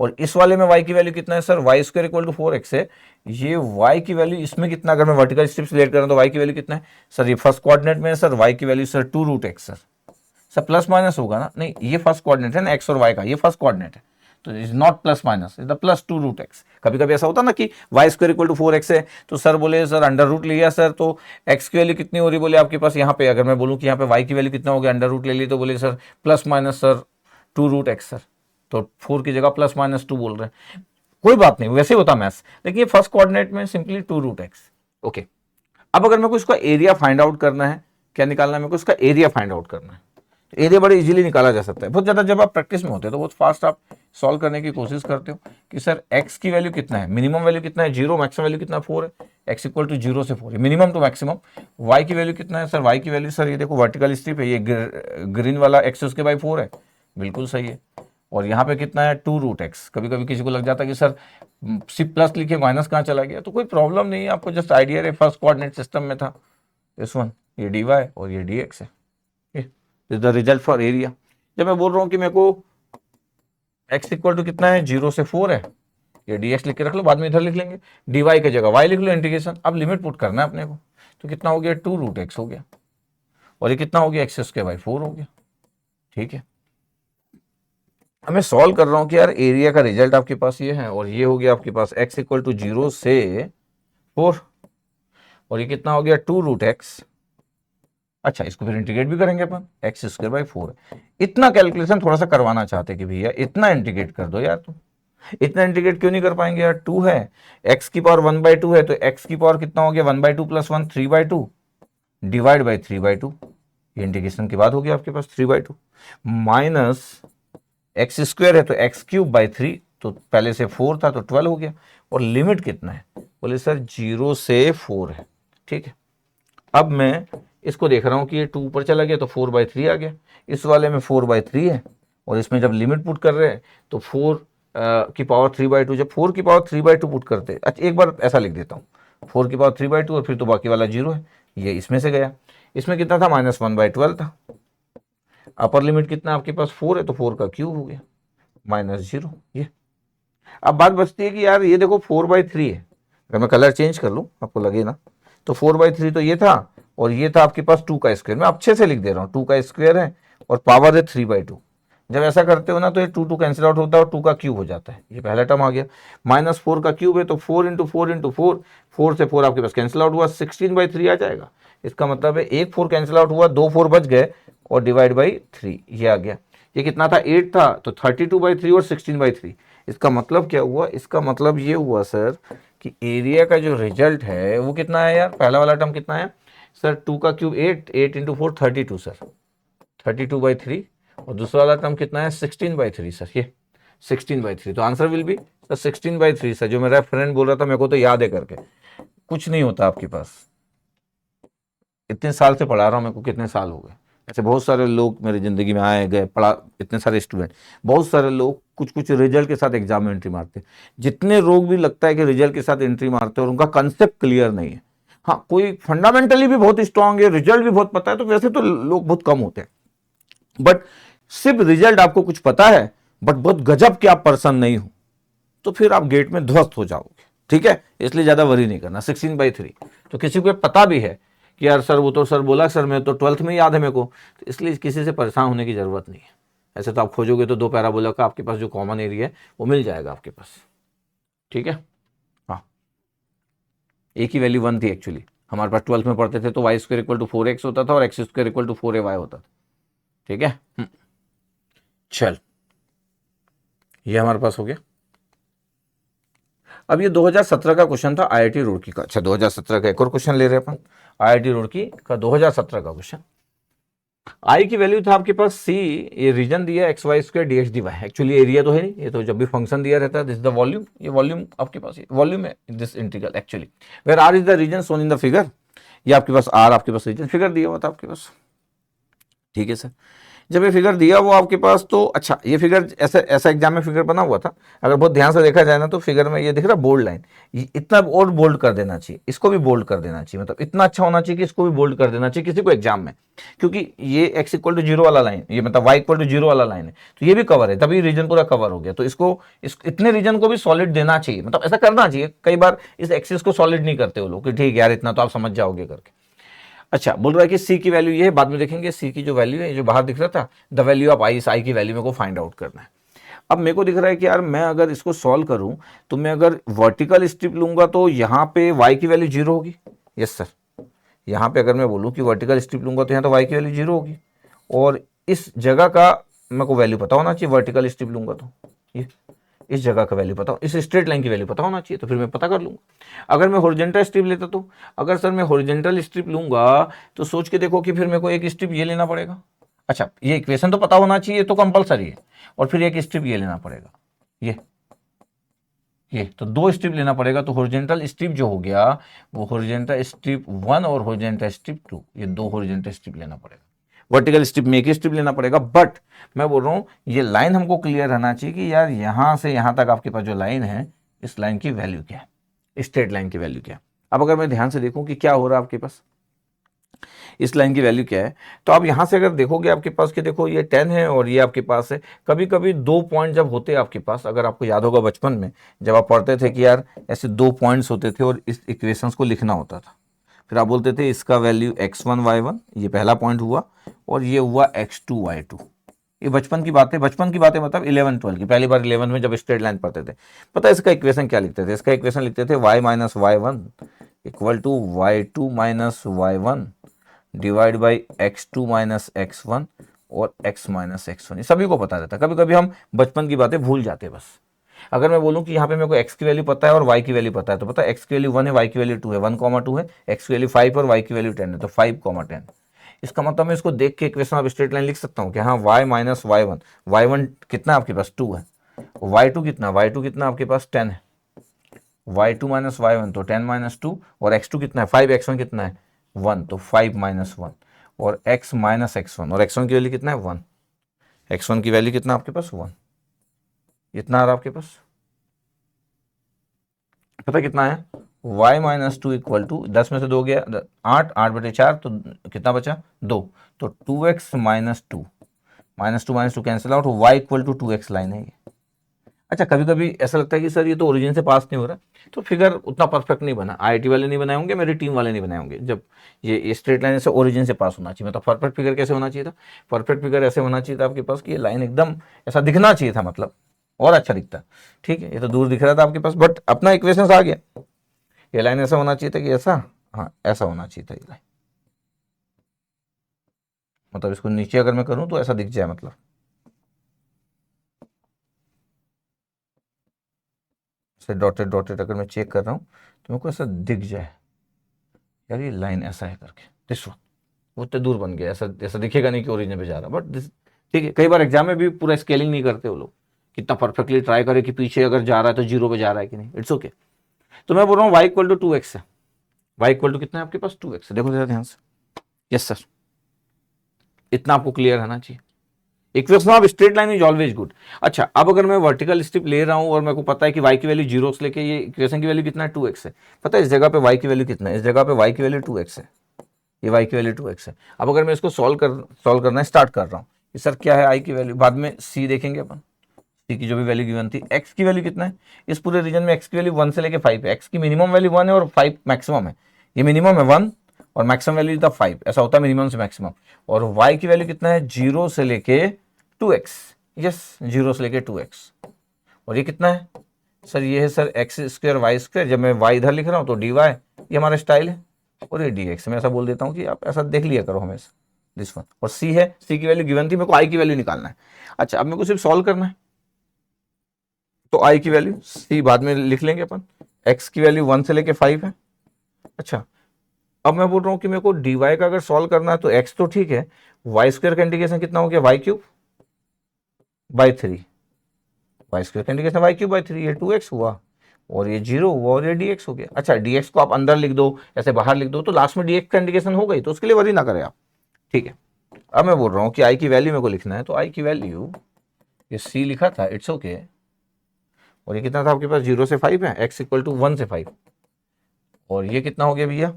और इस वाले में y की वैल्यू कितना है sir, y square equal to 4x है, ये y की वैल्यू इसमें कितना, अगर मैं वर्टिकल स्ट्रिप सिलेक्ट करूं तो y की वैल्यू कितना है सर, ये फर्स्ट कोऑर्डिनेट में है सर, y की value sir 2√x sir plus minus होगा ना, नहीं ये फर्स्ट कोऑर्डिनेट है ना x और y का, ये फर्स्ट कोऑर्डिनेट है तो is not plus minus, is the plus 2√x। कभी कभी ऐसा होता ना कि Y square equal to 4x है तो सर बोले सर अंडर रूट लिया सर, तो x की वैल्यू कितनी हो रही, बोले आपके पास यहाँ पे, अगर मैं बोलूँ कि यहाँ पे y की वैल्यू कितना हो गया, अंडर रूट ले ली तो बोले sir plus minus sir 2√x sir, तो 4 की जगह प्लस माइनस 2 बोल रहे हैं, कोई बात नहीं वैसे होता मैथ्स, लेकिन ये फर्स्ट कोऑर्डिनेट में सिंपली 2√x। ओके अब अगर मेरे को इसका एरिया फाइंड आउट करना है, क्या निकालना है मेरे को, इसका एरिया फाइंड आउट करना है, तो एरिया बड़े इजीली निकाला जा सकता है, बहुत ज़्यादा जब आप प्रैक्टिस में होते हो तो बहुत फास्ट आप सॉल्व करने की कोशिश करते हो कि सर x की वैल्यू कितना है, मिनिमम वैल्यू कितना है 0, मैक्सिमम वैल्यू कितना 4 है, x इक्वल टू 0 से 4 है मिनिमम टू मैक्सिमम, y की वैल्यू कितना है सर, y की वैल्यू सर ये देखो वर्टिकल स्ट्रिप है, ये ग्रीन वाला x उसके बाई 4 है, बिल्कुल सही है, और यहाँ पे कितना है 2√x। कभी कभी किसी को लग जाता है कि सर सिर्फ प्लस लिखे माइनस कहाँ चला गया, तो कोई प्रॉब्लम नहीं है, आपको जस्ट आइडिया रहे फर्स्ट कोऑर्डिनेट सिस्टम में था दिस वन, ये dy और ये dx है, is the result for area. जब मैं बोल रहा हूँ कि मेरे को x इक्वल टू कितना है 0 से 4 है, ये dx लिख के रख लो, बाद में इधर लिख लेंगे, dy की जगह y लिख लो इंटीग्रेशन, अब लिमिट पुट करना है अपने को, तो कितना हो गया 2√x हो गया, और ये कितना हो गया एक्स स्क्वायर बाई 4 हो गया, ठीक है। अब मैं सॉल्व कर रहा हूँ कि यार एरिया का रिजल्ट आपके पास ये है, और ये हो गया आपके पास x इक्वल टू 0 से 4, और ये कितना हो गया 2√x। अच्छा इसको फिर इंटीग्रेट भी करेंगे अपन, एक्स स्क्वायर बाई 4, इतना कैलकुलेशन थोड़ा सा करवाना चाहते कि भैया इतना इंटीग्रेट कर दो यार, तुम इतना इंटीग्रेट क्यों नहीं कर पाएंगे यार, 2 है, x की पावर 1/2 है, तो x की पावर कितना हो गया 1/2 प्लस 1 3/2 डिवाइड बाई 3/2, ये इंटीग्रेशन के बाद हो गया आपके पास 3/2, माइनस एक्स स्क्वायर है तो एक्स क्यूब बाई 3, तो पहले से 4 था तो 12 हो गया, और लिमिट कितना है, बोले सर 0 से 4 है, ठीक है। अब मैं इसको देख रहा हूँ कि ये 2 ऊपर चला गया तो 4/3 आ गया, इस वाले में 4/3 है, और इसमें जब लिमिट पुट कर रहे हैं तो 4 की पावर 3/2, जब 4 की पावर 3/2 पुट करते हैं, अच्छा एक बार ऐसा लिख देता हूँ 4 की पावर 3/2 और फिर तो बाकी वाला 0 है, ये इसमें से गया। इसमें कितना था, -1/12 था। अपर लिमिट कितना आपके पास 4 है, तो 4 का क्यूब हो गया -0 ये। अब बात बचती है कि यार ये देखो 4/3 है, अगर मैं कलर चेंज कर लूँ आपको लगे ना, तो 4/3 तो ये था, और ये था आपके पास 2 का स्क्वायर। मैं अच्छे से लिख दे रहा हूँ, 2 का स्क्वायर है और पावर है 3/2। जब ऐसा करते हो ना तो ये 2 कैंसिल आउट होता है और 2 का क्यूब हो जाता है, ये पहला टर्म आ गया। -4 का क्यूब है तो 4 इंटू 4 इंटू 4, 4 से 4 आपके पास कैंसिल आउट हुआ, 16/3 आ जाएगा। इसका मतलब है एक 4 कैंसिल आउट हुआ, 2 4 बच गए और डिवाइड/3 ये आ गया। ये कितना था, 8 था, तो 32/3 और 16/3। इसका मतलब क्या हुआ, इसका मतलब ये हुआ सर कि एरिया का जो रिजल्ट है वो कितना है यार, पहला वाला टर्म कितना है सर, 2 का क्यूब 8, 8 इंटू 4 32 सर, 32/3, और दूसरा वाला टर्म कितना है 16/3 सर, ये 16/3। तो answer will B sir 16/3 sir. जो मेरा फ्रेंड बोल रहा था मेरे को तो याद है करके, कुछ नहीं होता आपके पास। इतने साल से पढ़ा रहा हूँ, मेरे को कितने साल हो गए, ऐसे बहुत सारे लोग मेरी ज़िंदगी में आए गए, पढ़ा, इतने सारे स्टूडेंट, बहुत सारे लोग कुछ कुछ रिजल्ट के साथ एग्जाम में एंट्री मारते हैं। जितने लोग भी लगता है कि रिजल्ट के साथ एंट्री मारते हैं और उनका कंसेप्ट क्लियर नहीं है। हाँ, कोई फंडामेंटली भी बहुत स्ट्रांग है, रिजल्ट भी बहुत पता है, तो वैसे तो लोग बहुत कम होते हैं। बट सिर्फ रिजल्ट आपको कुछ पता है बट बहुत गजब के आप पर्सन नहीं हो, तो फिर आप गेट में ध्वस्त हो जाओगे। ठीक है, इसलिए ज़्यादा वरी नहीं करना। 16/3 तो किसी को पता भी है कि यार सर वो तो सर बोला सर मैं तो 12th में याद है मेरे को, तो इसलिए किसी से परेशान होने की ज़रूरत नहीं है। ऐसे तो आप खोजोगे तो 2 पैराबोला का आपके पास जो कॉमन एरिया है वो मिल जाएगा आपके पास। ठीक है, हाँ, एक ही वैल्यू 1 थी एक्चुअली। हमारे पास 12th में पढ़ते थे तो y² = 4x होता था और x² = 4ay होता था। ठीक है, चल ये हमारे पास हो गया। अब ये 2017 का क्वेश्चन था आईआईटी रुड़की का। अच्छा, 2017 का एक और क्वेश्चन ले रहे हैं अपन, आईआईटी रुड़की का 2017 का क्वेश्चन। आई की वैल्यू था आपके पास सी, ये रीजन दिया xy² dx/dy। एक्चुअली एरिया तो है नहीं, ये तो जब भी फंक्शन दिया रहता है, दिस इज द वॉल्यूम, ये वॉल्यूम आपके पास, ये वॉल्यूम है this integral actually, where are is the region shown in the figure. ये आपके पास आर आपके पास रीजन फिगर दिया हुआ था आपके पास। ठीक है सर, जब ये फिगर दिया वो आपके पास, तो अच्छा ये फिगर ऐसा ऐसा एग्जाम में फिगर बना हुआ था, अगर बहुत ध्यान से देखा जाए ना तो फिगर में ये दिख रहा बोल्ड लाइन, इतना और बोल्ड कर देना चाहिए, इसको भी बोल्ड कर देना चाहिए, मतलब इतना अच्छा होना चाहिए कि इसको भी बोल्ड कर देना चाहिए किसी को एग्जाम में, क्योंकि ये x = 0 वाला लाइन, ये मतलब y = 0 वाला लाइन है, तो ये भी कवर है, तभी रीजन पूरा कवर हो गया। तो इसको इतने रीजन को भी सॉलिड देना चाहिए, मतलब ऐसा करना चाहिए। कई बार इस एक्सिस को सॉलिड नहीं करते वो लोग कि ठीक यार इतना तो आप समझ जाओगे करके। अच्छा, बोल रहा है कि सी की वैल्यू ये है, बाद में देखेंगे। सी की जो वैल्यू है, जो बाहर दिख रहा था द वैल्यू ऑफ आई, इस आई की वैल्यू मेरे को फाइंड आउट करना है। अब मेरे को दिख रहा है कि यार मैं अगर इसको सॉल्व करूं तो मैं अगर वर्टिकल स्ट्रिप लूंगा तो यहाँ पे y की वैल्यू 0 होगी। यस सर, यहाँ पे अगर मैं बोलूँ कि वर्टिकल स्ट्रिप लूंगा तो यहाँ तो y की वैल्यू 0 होगी, और इस जगह का मेरे को वैल्यू पता होना चाहिए। वर्टिकल स्ट्रिप लूंगा तो ये इस जगह का वैल्यू पता हो, इस स्ट्रेट लाइन की वैल्यू पता होना चाहिए, तो फिर मैं पता कर लूंगा। अगर मैं हॉरिजॉन्टल स्ट्रिप लेता तो, अगर सर मैं हॉरिजॉन्टल स्ट्रिप लूंगा तो सोच के देखो कि फिर मेरे को एक स्ट्रिप ये लेना पड़ेगा। अच्छा, ये इक्वेशन तो पता होना चाहिए, तो कंपलसरी है, और फिर एक स्ट्रिप ये लेना पड़ेगा, ये तो 2 स्ट्रिप लेना पड़ेगा। तो हॉरिजॉन्टल स्ट्रिप जो हो गया वो हॉरिजॉन्टल स्ट्रिप 1 और हॉरिजॉन्टल स्ट्रिप 2, ये 2 हॉरिजॉन्टल स्ट्रिप लेना पड़ेगा। वर्टिकल स्ट्रिप में एक स्ट्रिप लेना पड़ेगा। बट मैं बोल रहा हूँ ये लाइन हमको क्लियर रहना चाहिए कि यार यहाँ से यहाँ तक आपके पास जो लाइन है, इस लाइन की वैल्यू क्या है, स्ट्रेट लाइन की वैल्यू क्या है। अब अगर मैं ध्यान से देखूँ कि क्या हो रहा है आपके पास, इस लाइन की वैल्यू क्या है, तो आप यहाँ से अगर देखोगे आपके पास कि देखो ये 10 है और ये आपके पास है। कभी कभी 2 पॉइंट जब होते हैं आपके पास, अगर आपको याद होगा बचपन में जब आप पढ़ते थे कि यार ऐसे 2 पॉइंट्स होते थे और इस इक्वेशंस को लिखना होता था, फिर आप बोलते थे इसका वैल्यू x1 y1, ये पहला पॉइंट हुआ, और ये हुआ x2 y2। ये बचपन की बातें, बचपन की बातें मतलब 11 12 की, पहली बार 11 में जब स्ट्रेट लाइन पढ़ते थे। पता है इसका इक्वेशन क्या लिखते थे, इसका इक्वेशन लिखते थे y - y1 = y2 - y1 divide by x2 - x1 और x - x1। ये सभी को पता रहता है, कभी कभी हम बचपन की बातें भूल जाते हैं बस। अगर मैं बोलूं कि यहाँ पे मेरे को x की वैल्यू पता है और y की वैल्यू पता है, तो पता है x की वैल्यू 1 है, y की वैल्यू 2 है, 1,2 है, x की वैल्यू 5 और y की वैल्यू 10 है, तो 5,10। इसका मतलब मैं इसको देख के इक्वेशन ऑफ स्ट्रेट लाइन लिख सकता हूँ कि हाँ y - y1, y1 कितना आपके पास 2 है, y2 कितना, y2 कितना आपके पास 10 है, y2 - y1 तो 10 - 2, और x2 कितना है 5, x1 कितना है 1, तो 5 - 1, और x - x1, और x1 की वैल्यू कितना है 1, x1 की वैल्यू कितना आपके पास 1, इतना आ रहा आपके पास, पता कितना है y minus two equal to 10 में से 2 गया 8, 8/4 तो कितना बचा 2, तो 2x minus two cancel out, y equal to 2x line है ये। अच्छा, कभी कभी ऐसा लगता है कि सर ये तो ओरिजिन से पास नहीं हो रहा, तो फिगर उतना परफेक्ट नहीं बना, आईआईटी वाले नहीं बनाए होंगे, मेरी टीम वाले नहीं बनाए होंगे। जब ये स्ट्रेट लाइन से ओरिजिन से पास होना चाहिए, मतलब परफेक्ट फिगर कैसे होना चाहिए था, परफेक्ट फिगर ऐसे होना चाहिए था आपके पास कि ये लाइन एकदम ऐसा दिखना चाहिए था, मतलब और अच्छा दिखता। ठीक है, ये तो दूर दिख रहा था आपके पास, बट अपना इक्वेशन आ गया। ये लाइन ऐसा होना चाहिए था कि ऐसा, हाँ ऐसा होना चाहिए था ये लाइन, मतलब इसको नीचे अगर मैं करूं तो ऐसा दिख जाए, मतलब से डॉटेड डॉटेड अगर मैं चेक कर रहा हूँ तो मेरे को ऐसा दिख जाए यार ये लाइन ऐसा है करके, दिस वन। वो इतने दूर बन गया, ऐसा ऐसा दिखेगा नहीं कि ओरिजिन पे जा रहा, बट दिस ठीक है। कई बार एग्जाम में भी पूरा स्केलिंग नहीं करते वो लोग, कितना परफेक्टली ट्राई करे कि पीछे अगर जा रहा है तो जीरो पे जा रहा है कि नहीं, इट्स ओके। तो मैं बोल रहा हूँ y इक्वल टू 2x है, y इक्वल टू कितना है आपके पास 2x है, देखो जरा ध्यान से। यस सर, इतना आपको क्लियर रहना चाहिए। Equation of straight line is always good. अच्छा, अब अगर मैं वर्टिकल स्ट्रिप ले रहा हूं और मेरे को पता है कि y की वैल्यू 0 से लेके ये इक्वेशन की वैल्यू कितना है 2x है, पता है इस जगह पे y की वैल्यू कितना है, इस जगह पे y की वैल्यू 2x है, ये y की वैल्यू 2x है। अब अगर मैं इसको सॉल्व करना स्टार्ट कर रहा हूँ कि सर क्या है i की वैल्यू, बाद में c देखेंगे अपन, c की जो भी वैल्यू गिवन थी। x की वैल्यू कितना है इस पूरे रीजन में, x की वैल्यू 1 से लेके 5 है, x की मिनिमम वैल्यू 1 है और 5 मैक्सिमम है, ये मिनिमम है 1 और मैक्सिमम वैल्यू था 5, ऐसा होता है मिनिमम से मैक्सिमम। और y की वैल्यू कितना है 0 से लेके 2x, यस 0 से लेके 2x। और ये कितना है सर, ये है sir x square y square, जब मैं y इधर लिख रहा हूँ तो dy, ये हमारा स्टाइल है, और ये dx। मैं ऐसा बोल देता हूँ कि आप ऐसा देख लिया करो हमेशा, दिस वन। और c है, c की वैल्यू गिवन थी, मेरे को i की वैल्यू निकालना है। अच्छा, अब मेरे को सिर्फ सॉल्व करना है, तो i की वैल्यू c बाद में लिख लेंगे अपन, x की वैल्यू 1 से लेके 5 है। अच्छा, अब मैं बोल रहा हूँ कि मेरे को dy का अगर सॉल्व करना है तो x तो ठीक है, वाई स्क्वायर का इंटीग्रेशन कितना हो गया y cube by 3, y square का इंटीग्रेशन y क्यूब बाई 3, ये 2x हुआ और ये 0 हुआ और ये dx हो गया। अच्छा, dx को आप अंदर लिख दो, ऐसे बाहर लिख दो, तो लास्ट में dx का इंटीग्रेशन हो गई, तो उसके लिए वरी ना करें आप। ठीक है, अब मैं बोल रहा हूँ कि i की वैल्यू मेरे को लिखना है, तो i की वैल्यू ये c लिखा था, इट्स ओके। और ये कितना था आपके पास 0 से 5 है, x इक्वल टू 1 से 5, और ये कितना हो गया भैया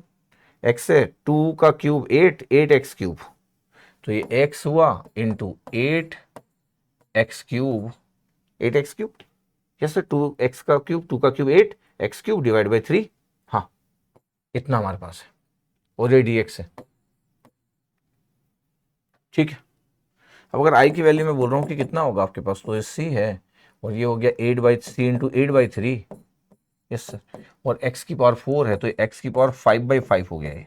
x से 2 का क्यूब 8, 8x क्यूब, तो ये x हुआ into 8x cube, 8x cube, yes sir 2x का क्यूब, 2 का cube 8, x cube divide by 3, हाँ इतना हमारे पास है, और ये dx है। ठीक है, अब अगर i की वैल्यू में बोल रहा हूँ कि कितना होगा आपके पास, तो ये c है, और ये हो गया 8/3 इंटू 8/3, यस सर, और x की पावर 4 है, तो x की पावर 5/5 हो गया, ये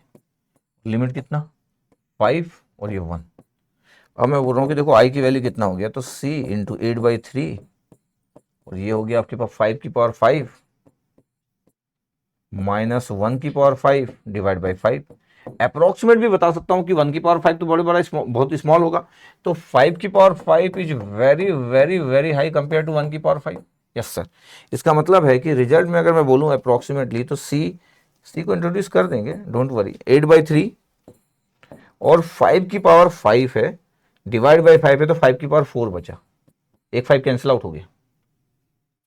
लिमिट कितना 5 और ये 1। अब मैं बोल रहा हूँ कि देखो i की वैल्यू कितना हो गया, तो c इंटू 8/3, और ये हो गया आपके पास 5 की पावर 5 माइनस 1 की पावर 5 डिवाइड बाई 5। अप्रोक्सीमेट भी बता सकता हूँ कि 1 की पावर 5 तो बड़ा बहुत स्मॉल होगा, तो 5 की power 5 is very very very high compare to 1 की पावर 5। यस सर, इसका मतलब है कि रिजल्ट में अगर मैं बोलूँ अप्रोक्सीमेटली, तो सी को इंट्रोड्यूस कर देंगे, डोंट वरी। 8/3 और 5 की पावर 5 है, डिवाइड बाई 5 है, तो 5 की पावर 4 बचा, एक 5 कैंसिल आउट हो गया।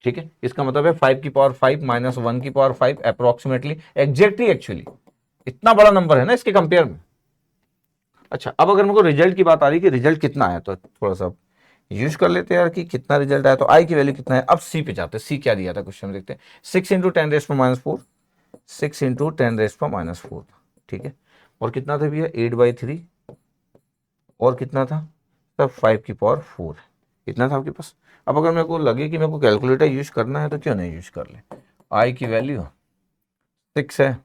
ठीक है, इसका मतलब है 5 की पावर 5 माइनस 1 की पावर 5 अप्रोक्सीमेटली, एग्जैक्टली एक्चुअली इतना बड़ा नंबर है ना इसके कंपेयर में। अच्छा, अब अगर मेरे को रिजल्ट की बात आ रही है कि रिजल्ट कितना आया, तो थोड़ा सा यूज कर लेते हैं यार कि कितना रिजल्ट आया। तो आई की वैल्यू कितना है, अब सी पे जाते हैं, सी क्या दिया था क्वेश्चन में, देखते हैं। 6 इंटू 10⁻⁴, 6 इंटू 10⁻⁴, ठीक है, और कितना था भैया 8/3, और कितना था तब 5 की पावर 4, इतना था आपके पास। अब अगर मेरे को लगे कि मेरे को कैलकुलेटर यूज करना है तो क्यों नहीं यूज कर ले। आई की वैल्यू 6 है,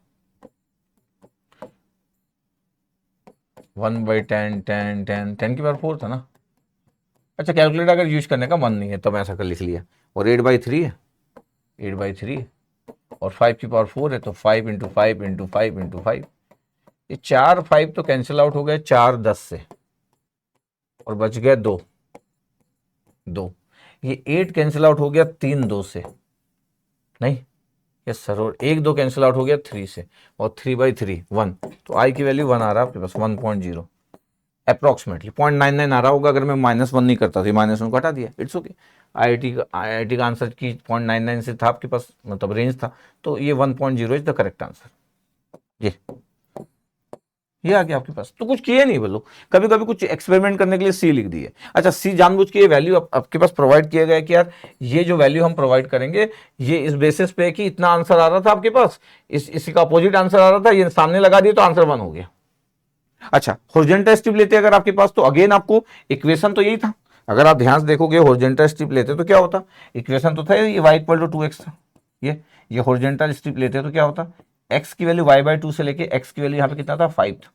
1/10, 10, 10, 10 की पावर 4 था ना। अच्छा, कैलकुलेटर अगर यूज करने का मन नहीं है तो मैं ऐसा कर लिख लिया, और 8/3 है, 8/3 और 5 की पावर 4 है, तो 5 इंटू 5 इंटू 5 इंटू 5, ये 4 5 तो कैंसिल आउट हो गए 4 10 से, और बच गया 2 2, ये 8 कैंसिल आउट हो गया 3 2 से, नहीं यस सर, और 1 2 कैंसिल आउट हो गया 3 से, और 3/3 1, तो आई की वैल्यू 1 आ रहा है आपके पास, 1.0 अप्रोक्सीमेटली 0.99 आ रहा होगा अगर मैं -1 नहीं करता, तो -1 को हटा दिया, इट्स ओके। आईआईटी का आंसर की 0.99 से था आपके पास, मतलब रेंज था, तो ये 1.0 इज द करेक्ट आंसर। ये आ गया आपके पास, तो कुछ किए नहीं बोलो, कभी कभी कुछ एक्सपेरिमेंट करने के लिए सी लिख दिए। अच्छा, सी जानबूझ के ये वैल्यू आपके पास प्रोवाइड किया गया कि यार ये जो वैल्यू हम प्रोवाइड करेंगे ये इस बेसिस पे कि इतना आंसर आ रहा था आपके पास, इसी का अपोजिट आंसर आ रहा था, ये सामने लगा दिया तो आंसर 1 हो गया। अच्छा, हॉरिजॉन्टल स्ट्रिप लेते अगर आपके पास, तो अगेन आपको इक्वेशन तो यही था, अगर आप ध्यान से देखोगे हॉरिजॉन्टल स्ट्रिप लेते तो क्या होता, इक्वेशन तो था ये y इक्वल टू 2x था, ये हॉरिजॉन्टल स्ट्रिप लेते तो क्या होता, x की वैल्यू y/2 से लेके x की वैल्यू यहाँ पे कितना था 5 था,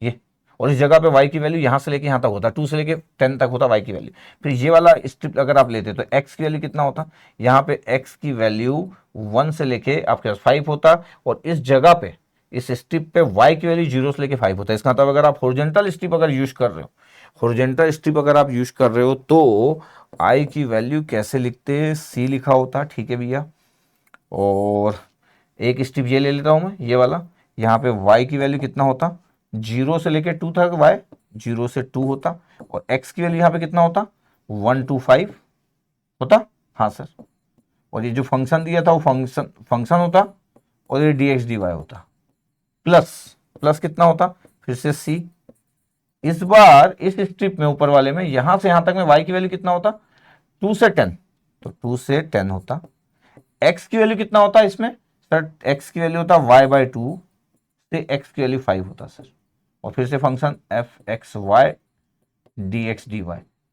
ये, और इस जगह पे y की वैल्यू यहाँ से लेके यहाँ तक होता, 2 से लेके 10 तक होता y की वैल्यू। फिर ये वाला स्ट्रिप अगर आप लेते तो x की वैल्यू कितना होता, यहाँ पे x की वैल्यू 1 से लेके आपके पास 5 होता, और इस जगह पे इस स्ट्रिप पे y की वैल्यू 0 से लेके 5 होता है। इसका मतलब अगर आप हॉरिजॉन्टल स्ट्रिप अगर यूज कर रहे हो, हॉरिजॉन्टल स्ट्रिप अगर आप यूज कर रहे हो तो i की वैल्यू कैसे लिखते, c लिखा होता, ठीक है भैया। और एक स्ट्रिप ये ले लेता हूं मैं, ये वाला, यहाँ पे y की वैल्यू कितना होता, 0 से लेके 2 तक y 0 से 2 होता, और x की वैल्यू यहाँ पे कितना होता 1 to 5 होता, हाँ सर। और ये जो फंक्शन दिया था वो फंक्शन होता, और ये dx dy होता, प्लस कितना होता, फिर से c। इस बार इस स्ट्रिप में ऊपर वाले में यहां से यहां तक में y की वैल्यू कितना होता 2 से 10, तो 2 से 10 होता। x की वैल्यू कितना होता इसमें सर, x की वैल्यू होता y/2 से x की वैल्यू 5 होता सर, और फिर से फंक्शन f(x(y) dx(dy).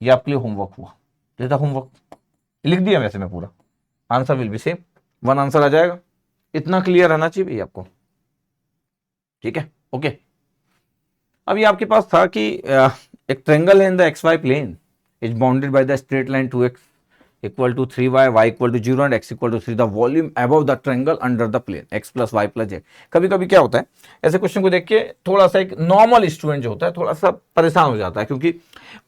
ये आपके लिए होमवर्क हुआ, ये था होमवर्क, लिख दिया वैसे मैं पूरा, answer will be same, 1 answer आ जाएगा, इतना क्लियर रहना चाहिए भैया आपको, ठीक है, ओके। अब ये आपके पास था कि एक ट्रेंगल है in the x y plane is bounded by the straight line 2x equal to 3y, y equal to 0 and x equal to 3, the volume above the triangle under the plane x plus y plus z। कभी कभी क्या होता है, ऐसे question को देख के थोड़ा सा एक नॉर्मल स्टूडेंट जो होता है थोड़ा सा परेशान हो जाता है, क्योंकि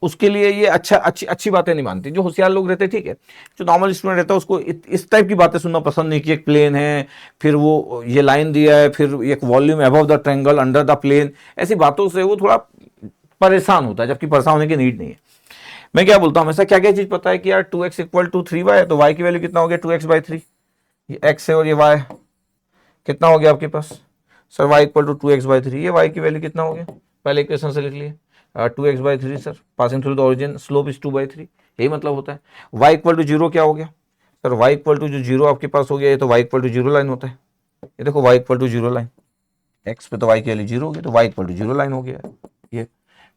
उसके लिए ये अच्छी बातें नहीं मानती। जो होशियार लोग रहते हैं, ठीक है, जो नॉर्मल स्टूडेंट रहता है उसको इस टाइप की बातें सुनना पसंद नहीं कि एक प्लेन है, फिर वो ये लाइन दिया है, फिर एक volume above the triangle under the plane, ऐसी बातों से वो थोड़ा परेशान होता है, जबकि परेशान होने की नीड नहीं है। मैं क्या बोलता हूं हमेशा, क्या क्या चीज पता है कि यार 2x इक्वल टू 3y है, तो y की वैल्यू कितना हो गया 2x/3, ये x है और ये y कितना हो गया आपके पास sir, y equal to 2x/3, ये y की वैल्यू कितना हो गया, पहले इक्वेशन से लिख लिए 2x/3 sir, passing through the origin slope is 2/3, यही मतलब होता है। y इक्वल टू 0 क्या हो गया सर, y इक्वल टू जो 0 आपके पास हो गया, ये तो y इक्वल टू 0 लाइन होता है, ये देखो y equal to 0 line, x पे तो y की वैल्यू 0 होगी, तो y इक्वल टू 0 लाइन हो गया ये।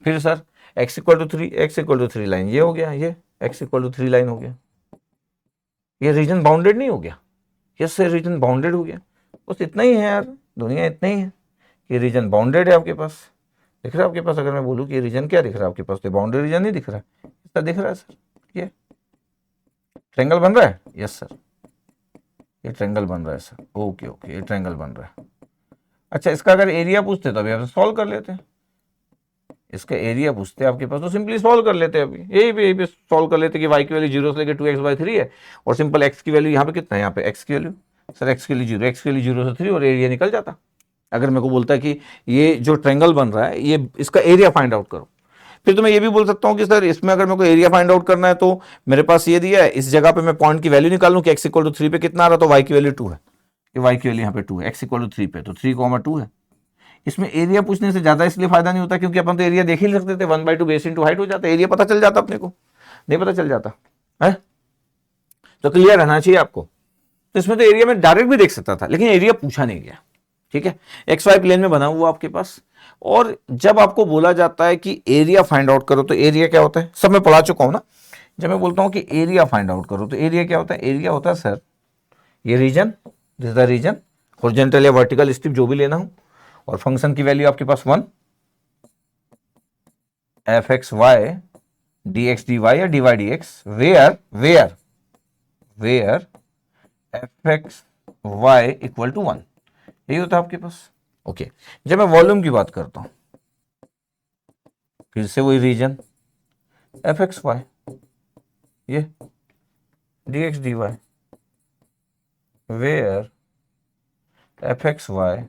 फिर sir x equal to 3, x equal to 3 line ये हो गया, ये x इक्वल टू 3 लाइन हो गया, ये रीजन बाउंडेड नहीं हो गया, यस सर रीजन बाउंडेड हो गया, बस इतना ही है यार, दुनिया इतना ही है कि रीजन बाउंडेड है आपके पास, दिख रहा है आपके पास, अगर मैं बोलूँ कि रीजन क्या दिख रहा है आपके पास, तो बाउंडेड रीजन नहीं दिख रहा है, इसका दिख रहा है सर, ये ट्रायंगल बन रहा है, यस सर ये ट्रायंगल बन रहा है सर, ओके ओके ये ट्रायंगल बन रहा है। अच्छा, इसका अगर एरिया पूछते तो अभी आप सॉल्व कर लेते हैं, इसका एरिया पूछते आपके पास तो सिंपली सॉल्व कर लेते हैं, अभी यही पे सॉल्व कर लेते कि y की वैल्यू 0 से लेकर 2x/3 है, और सिंपल x की वैल्यू यहाँ पे कितना है, यहाँ पे x की वैल्यू सर, x की वैल्यू 0, x की वैल्यू 0 से 3, और एरिया निकल जाता। अगर मेरे को बोलता है कि ये जो ट्रायंगल बन रहा है ये इसका एरिया फाइंड आउट करो, फिर तो मैं ये भी बोल सकता हूँ कि सर इसमें अगर मेरे को एरिया फाइंड आउट करना है तो मेरे पास ये दिया है, इस जगह पे मैं पॉइंट की वैल्यू निकालूं कि x इक्वल टू 3 पे कितना आ रहा, तो y की वैल्यू 2 है, ये y की वैल्यू यहाँ पे 2 है, x इक्वल टू 3 पे तो 3, 2 है। इसमें एरिया पूछने से ज्यादा इसलिए फायदा नहीं होता क्योंकि अपन तो एरिया देख ही सकते थे, 1/2 बेस इंटू हाइट हो जाता, एरिया पता चल जाता, अपने को नहीं पता चल जाता है, तो क्लियर रहना चाहिए आपको। तो इसमें तो एरिया में डायरेक्ट भी देख सकता था, लेकिन एरिया पूछा नहीं गया, ठीक है, एक्स वाई प्लेन में बना हुआ आपके पास। और जब आपको बोला जाता है कि एरिया फाइंड आउट करो, तो एरिया क्या होता है, सब मैं पढ़ा चुका हूं ना, जब मैं बोलता हूं कि एरिया फाइंड आउट करो तो एरिया क्या होता है, एरिया होता है सर ये region, this is the region, horizontal या वर्टिकल स्ट्रिप जो भी लेना हो, और फंक्शन की वैल्यू आपके पास 1 f(x(y) dx dy या dy dx, where f(x(y) equal to 1, यही होता है आपके पास, ओके। जब मैं वॉल्यूम की बात करता हूं, फिर से वही रीजन f(x(y) ये dx dy, where f(x(y)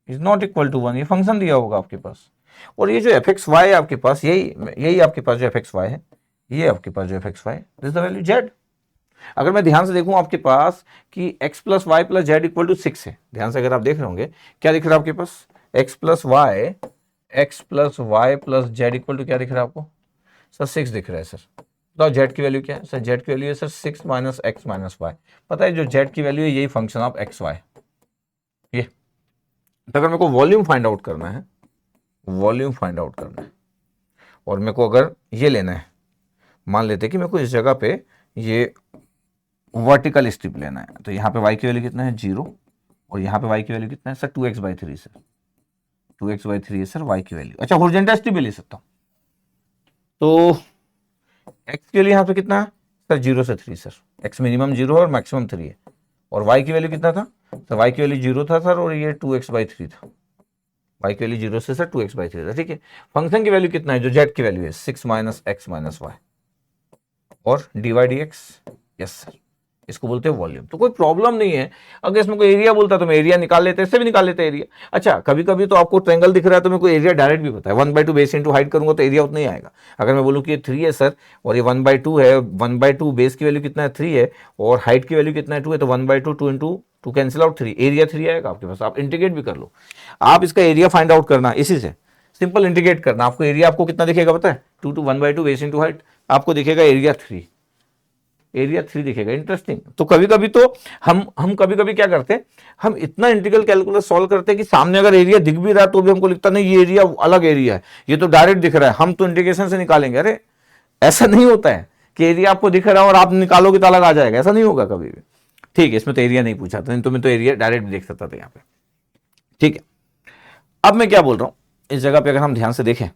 is not equal to 1, ये फंक्शन दिया होगा आपके पास, और ये जो f(x(y) है आपके पास, यही आपके पास जो f(x(y) है, ये आपके पास जो fx y this is the value z। अगर मैं ध्यान से देखूं आपके पास कि x plus y plus z equal to 6 है, ध्यान से अगर आप देख रहे होंगे क्या दिख रहा है आपके पास, x plus y plus z equal to क्या दिख रहा है आपको सर 6 दिख रहा है सर। बताओ जेड की वैल्यू क्या है सर, जेड की वैल्यू है sir 6 minus x minus y. पता है जो जेड की वैल्यू है यही फंक्शन ऑफ एक्स वाई ये। तो अगर मेरे को वॉल्यूम फाइंड आउट करना है, वॉल्यूम फाइंड आउट करना है और मेरे को अगर ये लेना है, मान लेते हैं कि मेरे को इस जगह पे ये वर्टिकल स्ट्रिप लेना है, तो यहाँ पे y की वैल्यू कितना है 0 और यहाँ पे y की वैल्यू कितना है सर 2x/3 सर, 2x/3 है सर y की वैल्यू। अच्छा हॉरिजॉन्टल स्ट्रिप भी ले सकता हूँ, तो x के लिए यहाँ पे कितना है सर 0 से 3 सर, x मिनिमम 0 और मैक्सिमम 3 है, और y की वैल्यू कितना था सर, y की वैल्यू 0 था सर और ये 2x/3 था, y की वैल्यू 0 से सर 2x/3 था। ठीक है, फंक्शन की वैल्यू कितना है जो z की वैल्यू है 6 माइनस एक्स माइनस वाई और dy/dx, यस सर, इसको बोलते हैं वॉल्यूम। तो कोई प्रॉब्लम नहीं है, अगर इसमें कोई एरिया बोलता तो मैं एरिया निकाल लेते, इससे भी निकाल लेते एरिया। अच्छा कभी कभी तो आपको ट्रायंगल दिख रहा है तो मेरे को एरिया डायरेक्ट भी पता है, 1/2 बेस इंटू हाइट करूंगा तो एरिया उतना ही आएगा। अगर मैं बोलूँ कि ये 3 है सर और ये 1/2 है, 1/2 बेस की वैल्यू कितना है 3 है और हाइट की वैल्यू कितना है 2 है, तो 1/2 2 इंटू 2 कैंसिल आउट 3, एरिया 3 आएगा आपके पास। आप इंटीग्रेट भी कर लो, आप इसका एरिया फाइंड आउट करना इसी से, सिंपल इंटीग्रेट करना। आपको एरिया आपको कितना दिखेगा पता है, 2 to 1/2 बेस इंटू हाइट, आपको दिखेगा एरिया 3, एरिया 3 दिखेगा। इंटरेस्टिंग। तो कभी कभी तो हम कभी कभी क्या करते हैं, हम इतना इंटीग्रल कैलकुलस सॉल्व करते हैं कि सामने अगर एरिया दिख भी रहा है तो भी हमको लगता नहीं ये एरिया अलग एरिया है, ये तो डायरेक्ट दिख रहा है, हम तो इंटीग्रेशन से निकालेंगे। अरे ऐसा नहीं होता है कि एरिया आपको दिख रहा है और आप निकालोगे तो अलग आ जाएगा, ऐसा नहीं होगा कभी भी। ठीक है, इसमें तो एरिया नहीं पूछा था, नहीं तो मैं तो एरिया डायरेक्ट देख सकता था यहाँ पे। ठीक है, अब मैं क्या बोल रहा हूँ, इस जगह पे अगर हम ध्यान से देखें,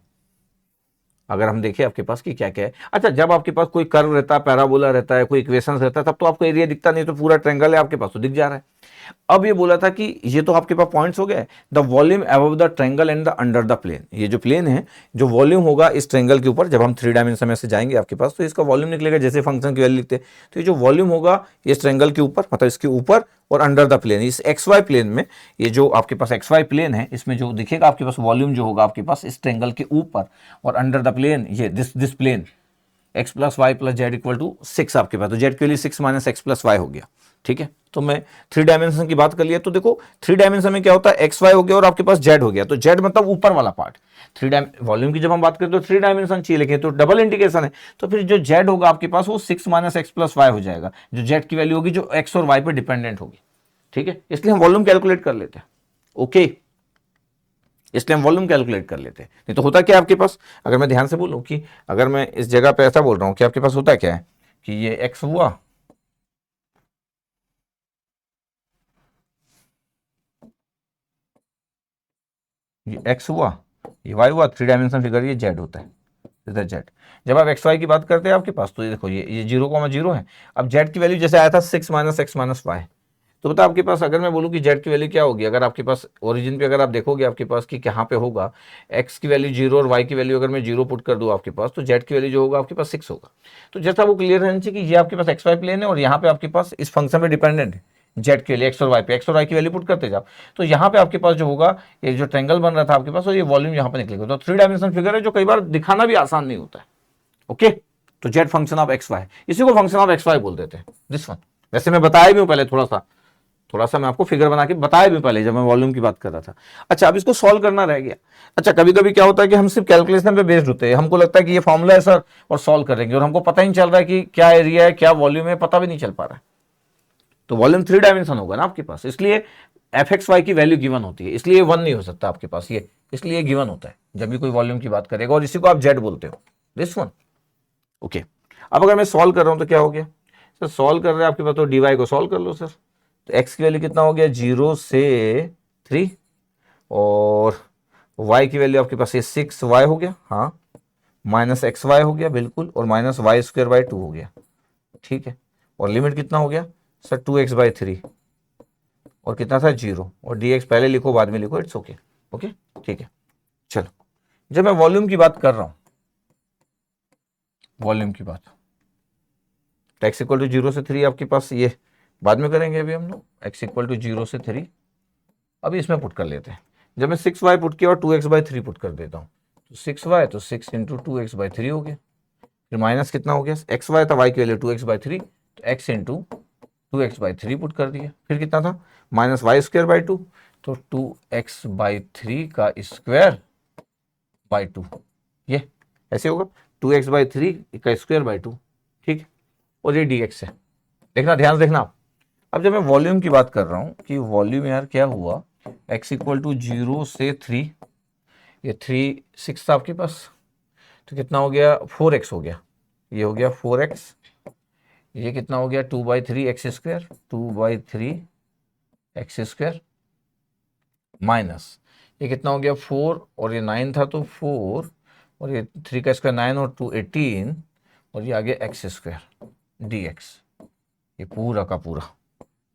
अगर हम देखें आपके पास कि क्या क्या है। अच्छा जब आपके पास कोई कर्व रहता है, पैराबोला रहता है, कोई इक्वेशन रहता है, तब तो आपको एरिया दिखता नहीं, तो पूरा ट्रायंगल है आपके पास तो दिख जा रहा है। अब ये बोला था कि ये तो आपके पास पॉइंट्स हो गए, the volume above the triangle and the under the plane. ये जो प्लेन है, जो वॉल्यूम होगा इस ट्रायंगल के ऊपर, जब हम 3 डायमेंशन में से जाएंगे आपके पास तो इसका वॉल्यूम निकलेगा, जैसे फंक्शन की वैल्यू लिखते हैं। तो ये जो वॉल्यूम होगा इस ट्रायंगल के ऊपर, मतलब इसके ऊपर और अंडर द प्लेन, इस एक्स वाई प्लेन में, ये जो आपके पास एक्स वाई प्लेन है इसमें जो दिखेगा आपके पास वॉल्यूम जो होगा आपके पास इस ट्रायंगल के ऊपर और अंडर द प्लेन, ये this plane x plus y plus z equal to 6 आपके पास, तो जेड के लिए 6 माइनस एक्स प्लस वाई हो गया। ठीक है, तो मैं 3 डायमेंशन की बात कर लिया, तो देखो 3 डायमेंशन में क्या होता है, एक्स वाई हो गया और आपके पास जेड हो गया, तो जेड मतलब ऊपर वाला पार्ट। वॉल्यूम की जब हम बात करते हैं तो 3 डायमेंशन चाहिए, लेकिन तो डबल इंटीग्रेशन है, तो फिर जो जेड होगा आपके पास वो 6 माइनस एक्स प्लस वाई हो जाएगा, जो जेड की वैल्यू होगी जो एक्स और वाई पर डिपेंडेंट होगी। ठीक है, इसलिए हम वॉल्यूम कैलकुलेट कर लेते हैं। ओके, इसलिए हम वॉल्यूम कैलकुलेट कर लेते हैं। नहीं तो होता क्या आपके पास, अगर मैं ध्यान से बोलूं कि अगर मैं इस जगह पे ऐसा बोल रहा हूं कि आपके पास होता क्या है कि ये x हुआ, ये x हुआ, ये y हुआ, 3 डायमेंशन फिगर ये z होता है, इधर z। जब आप एक्स वाई की बात करते हैं आपके पास, तो ये देखो ये 0,0 है। अब z की वैल्यू जैसे आया था 6 माइनस एक्स माइनस वाई, तो बता आपके पास अगर मैं बोलूं कि z की वैल्यू क्या होगी, अगर आपके पास ओरिजिन पे अगर आप देखोगे आपके पास कि कहाँ पे होगा x की वैल्यू 0 और y की वैल्यू अगर मैं 0 पुट कर दूं आपके पास, तो z की वैल्यू जो होगा आपके पास 6 होगा। तो जैसा वो क्लियर रहना चाहिए कि ये आपके पास एक्स वाई प्लेन है और यहाँ पे आपके पास इस फंक्शन पे डिपेंडेंट है जेड के लिए, एक्स और वाई पे, एक्स और वाई की वैल्यू पुट करते जाओ, तो यहाँ पे आपके पास जो होगा ये जो ट्रायंगल बन रहा था आपके पास, और ये वॉल्यूम यहाँ पे निकलेगा। तो 3 डायमेंशन फिगर है जो कई बार दिखाना भी आसान नहीं होता है। ओके, तो z function of x y, इसी को फंक्शन ऑफ एक्स वाई बोल देते हैं, दिस वन। वैसे मैं बताया भी हूँ पहले, थोड़ा सा मैं आपको फिगर बना के बताया भी पहले जब मैं वॉल्यूम की बात कर रहा था। अच्छा अब इसको सॉल्व करना रह गया। अच्छा कभी कभी क्या होता है कि हम सिर्फ कैलकुलेशन पे बेस्ड होते हैं, हमको लगता है कि ये फॉर्मूला है सर और सॉल्व करेंगे, और हमको पता ही नहीं चल रहा है कि क्या एरिया है क्या वॉल्यूम है, पता भी नहीं चल पा रहा है। तो वॉल्यूम 3 डायमेंशन होगा ना आपके पास, इसलिए एफ एक्स वाई की वैल्यू गिवन होती है, इसलिए 1 नहीं हो सकता आपके पास ये, इसलिए गिवन होता है जब भी कोई वॉल्यूम की बात करेगा, और इसी को आप जेड बोलते हो, दिस वन। ओके, अब अगर मैं सॉल्व कर रहा हूं तो क्या हो गया सर, सॉल्व कर रहे हैं आपके पास तो डीवाई को सॉल्व कर लो सर, तो एक्स की वैल्यू कितना हो गया 0 से 3 और वाई की वैल्यू आपके पास ये 6 वाई हो गया, हाँ, माइनस एक्स वाई हो गया बिल्कुल, और माइनस वाई स्क्वायर बाई 2 हो गया। ठीक है, और लिमिट कितना हो गया सर 2x/3 और कितना था 0, और dx पहले लिखो बाद में लिखो, इट्स ओके। ओके ठीक है, चलो जब मैं वॉल्यूम की बात कर रहा हूं, वॉल्यूम की बात, तो x इक्वल टू 0 से 3 आपके पास, ये बाद में करेंगे अभी हम लोग, x इक्वल टू 0 से 3 अभी इसमें पुट कर लेते हैं। जब मैं 6y पुट किया और 2x/3 पुट कर देता हूँ, तो 6y तो 6 इंटू 2x/3 हो गया, फिर माइनस कितना हो गया, एक्स वाई था, वाई की वैल्यू 2x/3, तो x इंटू 2x/3 पुट कर दिया। फिर कितना था, माइनस वाई स्क्वायर बाई 2, तो 2x/3 का स्क्वायर बाई 2, ये ऐसे होगा 2x/3 का स्क्वायर बाई 2, ठीक है। और ये dx है, देखना ध्यान से देखना आप। अब जब मैं वॉल्यूम की बात कर रहा हूं कि वॉल्यूम यार क्या हुआ, x इक्वल टू 0 से 3, ये 3 6 था आपके पास, तो कितना हो गया 4x हो गया, ये हो गया 4x, ये कितना हो गया 2/3 x square, 2/3 x square, minus ये कितना हो गया 4, और ये 9 था तो 4, और ये 3 का स्क्वायर 9 और 2 18, और ये आ गया एक्स स्क्वायर dx, ये पूरा का पूरा,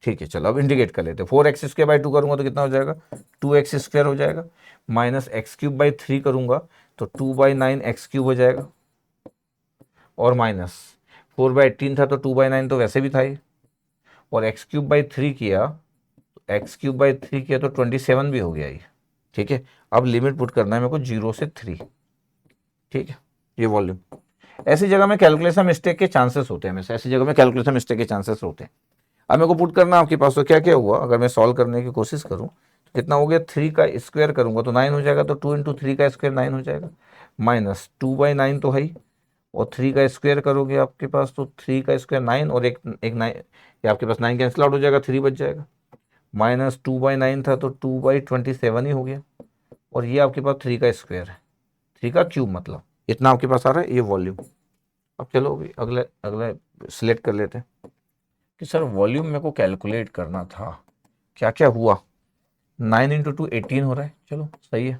ठीक है। चलो अब इंडिकेट कर लेते हैं, 4x² बाई 2 करूंगा तो कितना हो जाएगा 2x² हो जाएगा, माइनस x³ बाई 3 करूंगा तो 2/9 x³ हो जाएगा, और माइनस 4/18 था तो 2/9 तो वैसे भी था ही, और x³ बाई 3 किया, x³ बाई 3 किया तो 27 भी हो गया ये, ठीक है। अब लिमिट पुट करना है मेरे को 0 से 3, ठीक है। ये वॉल्यूम, ऐसी जगह में कैलकुलेशन मिस्टेक के चांसेस होते हैं, ऐसी जगह में कैलकुलेशन मिस्टेक के चांसेस होते हैं। अब मेरे को पुट करना आपके पास, तो क्या क्या हुआ, अगर मैं सॉल्व करने की कोशिश करूं तो कितना हो गया, 3 का स्क्वायर करूंगा तो 9 हो जाएगा, तो 2 इंटू 3 का स्क्वायर 9 हो जाएगा, माइनस 2/9 तो है ही, और 3 का स्क्वायर करोगे आपके पास तो 3 का स्क्वायर 9, और एक 9, ये आपके पास 9 कैंसिल आउट हो जाएगा, 3 बच जाएगा, माइनस 2/9 था तो 2/27 ही हो गया, और ये आपके पास 3 का स्क्वायर है, 3 का क्यूब, मतलब इतना आपके पास आ रहा है ये वॉल्यूम। अब चलो अभी अगले अगले सिलेक्ट कर लेते हैं कि सर वॉल्यूम मेरे को कैलकुलेट करना था, क्या क्या हुआ, 9 इंटू 2 18 हो रहा है, चलो सही है।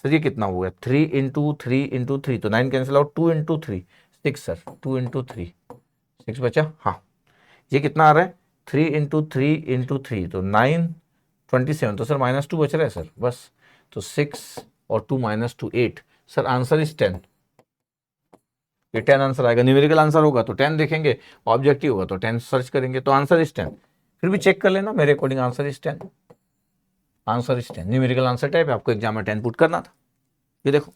सर ये कितना हो गया 3 इंटू 3 इंटू 3, तो 9 cancel out, 2 into 3 6, sir 2 into 3 6 बचा, हाँ। ये कितना आ रहा है 3 इंटू 3 इंटू 3, तो 9 27, तो सर -2 बच रहा है सर, बस, तो 6 और 2 -2 8, सर आंसर इज 10, ये 10 आंसर आएगा। न्यूमेरिकल आंसर होगा तो 10 देखेंगे, ऑब्जेक्टिव होगा तो 10 सर्च करेंगे, तो आंसर इज 10। फिर भी चेक कर लेना मेरे according answer is 10, answer is 10, numerical answer type है, आपको एग्जाम में 10 पुट करना था, ये देखो।